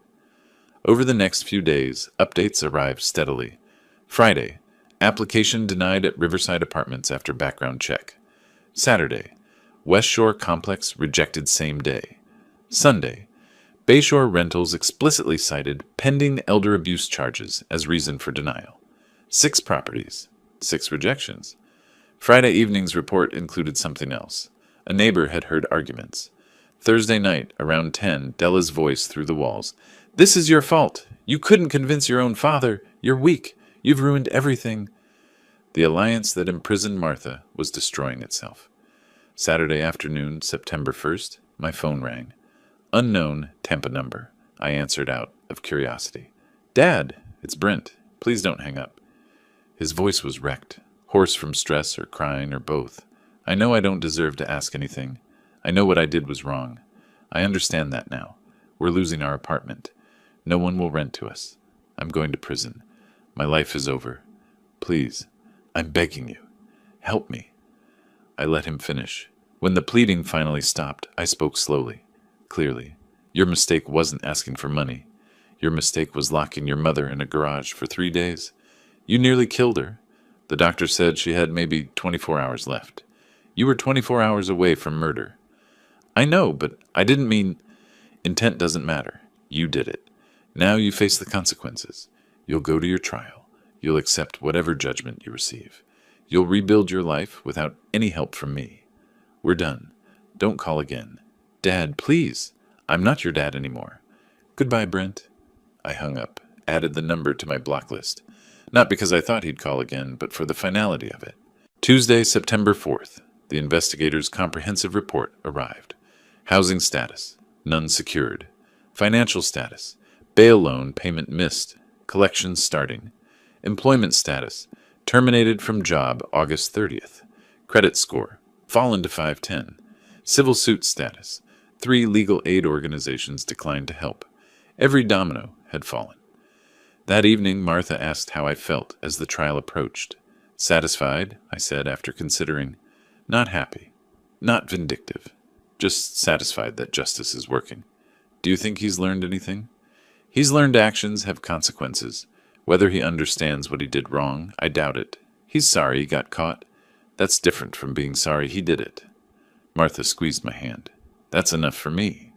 Over the next few days, updates arrived steadily. Friday, application denied at Riverside Apartments after background check. Saturday, West Shore Complex rejected same day. Sunday, Bayshore Rentals explicitly cited pending elder abuse charges as reason for denial. 6 properties, 6 rejections. Friday evening's report included something else. A neighbor had heard arguments. Thursday night, around 10, Della's voice through the walls. This is your fault. You couldn't convince your own father. You're weak. You've ruined everything. The alliance that imprisoned Martha was destroying itself. Saturday afternoon, September 1st, my phone rang. Unknown Tampa number. I answered out of curiosity. Dad, it's Brent. Please don't hang up. His voice was wrecked, hoarse from stress or crying or both. I know I don't deserve to ask anything. I know what I did was wrong. I understand that now. We're losing our apartment. No one will rent to us. I'm going to prison. My life is over. Please, I'm begging you. Help me. I let him finish. When the pleading finally stopped, I spoke slowly, clearly. Your mistake wasn't asking for money. Your mistake was locking your mother in a garage for 3 days. You nearly killed her. The doctor said she had maybe 24 hours left. You were 24 hours away from murder. I know, but I didn't mean... Intent doesn't matter. You did it. Now you face the consequences. You'll go to your trial. You'll accept whatever judgment you receive. You'll rebuild your life without any help from me. We're done. Don't call again. Dad, please. I'm not your dad anymore. Goodbye, Brent. I hung up, added the number to my block list. Not because I thought he'd call again, but for the finality of it. Tuesday, September 4th. The investigator's comprehensive report arrived. Housing status. None secured. Financial status. Bail loan payment missed. Collections starting. Employment status. Terminated from job August 30th. Credit score. Fallen to 510. Civil suit status. 3 legal aid organizations declined to help. Every domino had fallen. That evening, Martha asked how I felt as the trial approached. Satisfied, I said after considering. Not happy. Not vindictive. Just satisfied that justice is working. Do you think he's learned anything? He's learned actions have consequences. Whether he understands what he did wrong, I doubt it. He's sorry he got caught. That's different from being sorry he did it. Martha squeezed my hand. That's enough for me.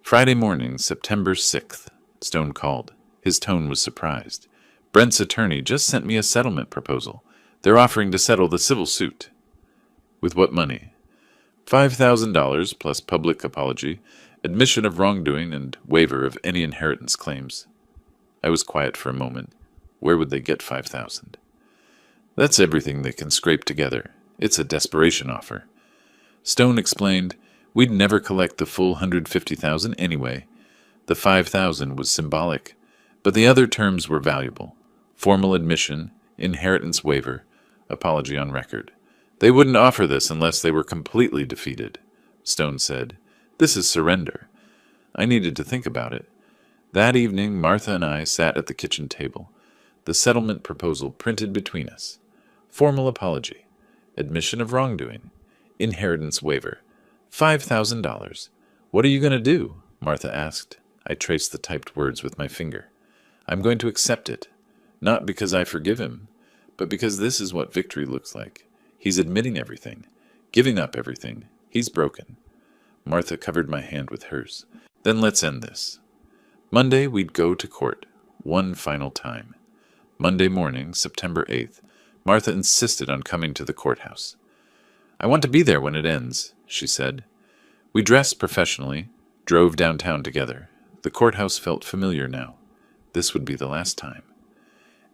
Friday morning, September 6th. Stone called. His tone was surprised. Brent's attorney just sent me a settlement proposal. They're offering to settle the civil suit. With what money? $5,000 plus public apology, admission of wrongdoing, and waiver of any inheritance claims. I was quiet for a moment. Where would they get $5,000? That's everything they can scrape together. It's a desperation offer. Stone explained, we'd never collect the full $150,000 anyway. The $5,000 was symbolic, but the other terms were valuable. Formal admission, inheritance waiver, apology on record. They wouldn't offer this unless they were completely defeated. Stone said, this is surrender. I needed to think about it. That evening, Martha and I sat at the kitchen table. The settlement proposal printed between us. Formal apology. Admission of wrongdoing. Inheritance waiver. $5,000. What are you going to do? Martha asked. I traced the typed words with my finger. I'm going to accept it. Not because I forgive him, but because this is what victory looks like. He's admitting everything, giving up everything. He's broken. Martha covered my hand with hers. Then let's end this. Monday, we'd go to court. One final time. Monday morning, September 8th, Martha insisted on coming to the courthouse. I want to be there when it ends, she said. We dressed professionally, drove downtown together. The courthouse felt familiar now. This would be the last time.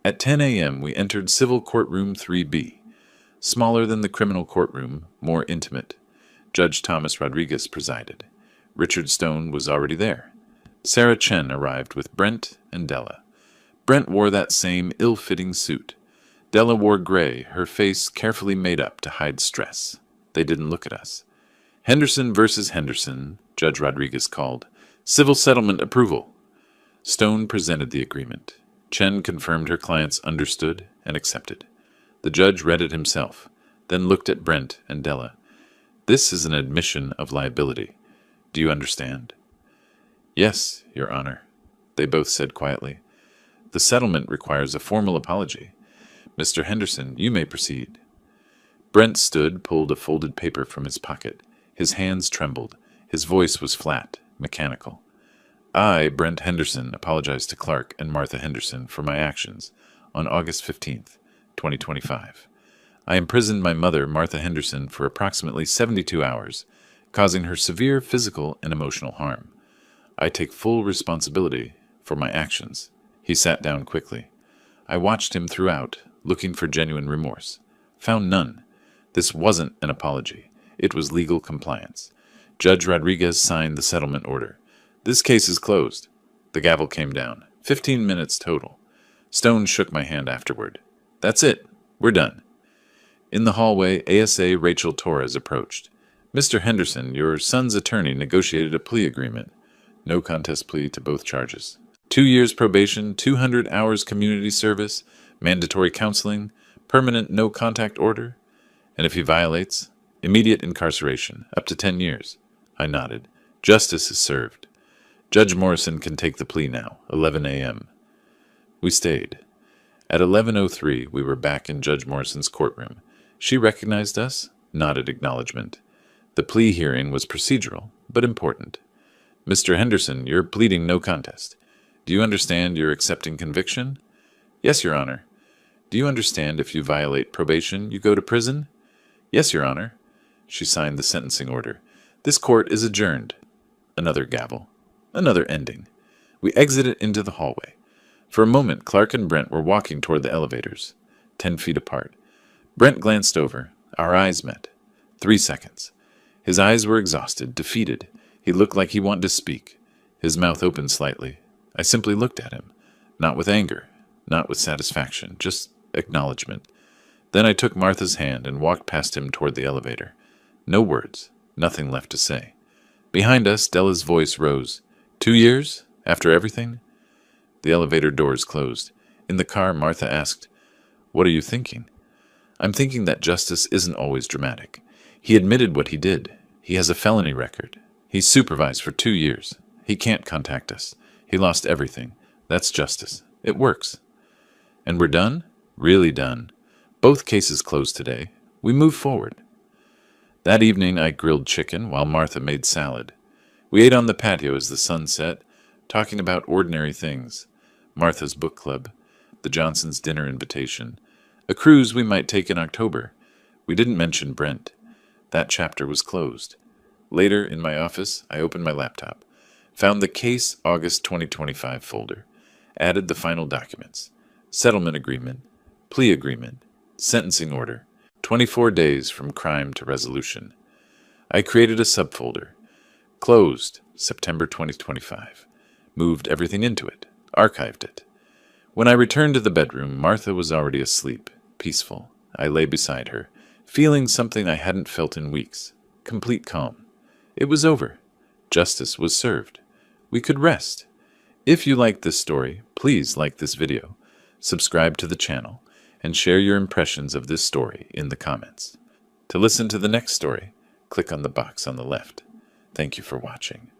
At 10 a.m., we entered Civil Courtroom 3B. Smaller than the criminal courtroom, more intimate. Judge Thomas Rodriguez presided. Richard Stone was already there. Sarah Chen arrived with Brent and Della. Brent wore that same ill-fitting suit. Della wore gray, her face carefully made up to hide stress. They didn't look at us. Henderson versus Henderson, Judge Rodriguez called. Civil settlement approval. Stone presented the agreement. Chen confirmed her clients understood and accepted. The judge read it himself, then looked at Brent and Della. This is an admission of liability. Do you understand? Yes, Your Honor, they both said quietly. The settlement requires a formal apology. Mr. Henderson, you may proceed. Brent stood, pulled a folded paper from his pocket. His hands trembled. His voice was flat, mechanical. I, Brent Henderson, apologize to Clark and Martha Henderson for my actions on August 15th, 2025. I imprisoned my mother, Martha Henderson, for approximately 72 hours, causing her severe physical and emotional harm. I take full responsibility for my actions. He sat down quickly. I watched him throughout, looking for genuine remorse. Found none. This wasn't an apology. It was legal compliance. Judge Rodriguez signed the settlement order. This case is closed. The gavel came down. 15 minutes total. Stone shook my hand afterward. That's it. We're done. In the hallway, ASA Rachel Torres approached. Mr. Henderson, your son's attorney negotiated a plea agreement. No contest plea to both charges. 2 years probation, 200 hours community service, mandatory counseling, permanent no-contact order, and if he violates, immediate incarceration, up to 10 years. I nodded. Justice is served. Judge Morrison can take the plea now, 11 a.m. We stayed. At 11:03, we were back in Judge Morrison's courtroom. She recognized us, nodded acknowledgement. The plea hearing was procedural, but important. Mr. Henderson, you're pleading no contest. Do you understand you're accepting conviction? Yes, Your Honor. Do you understand if you violate probation, you go to prison? Yes, Your Honor. She signed the sentencing order. This court is adjourned. Another gavel. Another ending. We exited into the hallway. For a moment, Clark and Brent were walking toward the elevators, 10 feet apart. Brent glanced over. Our eyes met. 3 seconds. His eyes were exhausted, defeated. He looked like he wanted to speak. His mouth opened slightly. I simply looked at him. Not with anger, not with satisfaction, just acknowledgement. Then I took Martha's hand and walked past him toward the elevator. No words, nothing left to say. Behind us, Della's voice rose. 2 years? After everything? The elevator doors closed. In the car, Martha asked, What are you thinking? I'm thinking that justice isn't always dramatic. He admitted what he did. He has a felony record. He's supervised for 2 years. He can't contact us. He lost everything. That's justice. It works. And we're done? Really done. Both cases closed today. We move forward. That evening I grilled chicken while Martha made salad. We ate on the patio as the sun set, talking about ordinary things. Martha's book club, the Johnsons' dinner invitation, a cruise we might take in October. We didn't mention Brent. That chapter was closed. Later, in my office, I opened my laptop, found the Case August 2025 folder, added the final documents, settlement agreement, plea agreement, sentencing order, 24 days from crime to resolution. I created a subfolder, closed September 2025, moved everything into it, archived it. When I returned to the bedroom, Martha was already asleep, peaceful. I lay beside her, feeling something I hadn't felt in weeks, complete calm. It was over. Justice was served. We could rest. If you liked this story, please like this video, subscribe to the channel, and share your impressions of this story in the comments. To listen to the next story, click on the box on the left. Thank you for watching.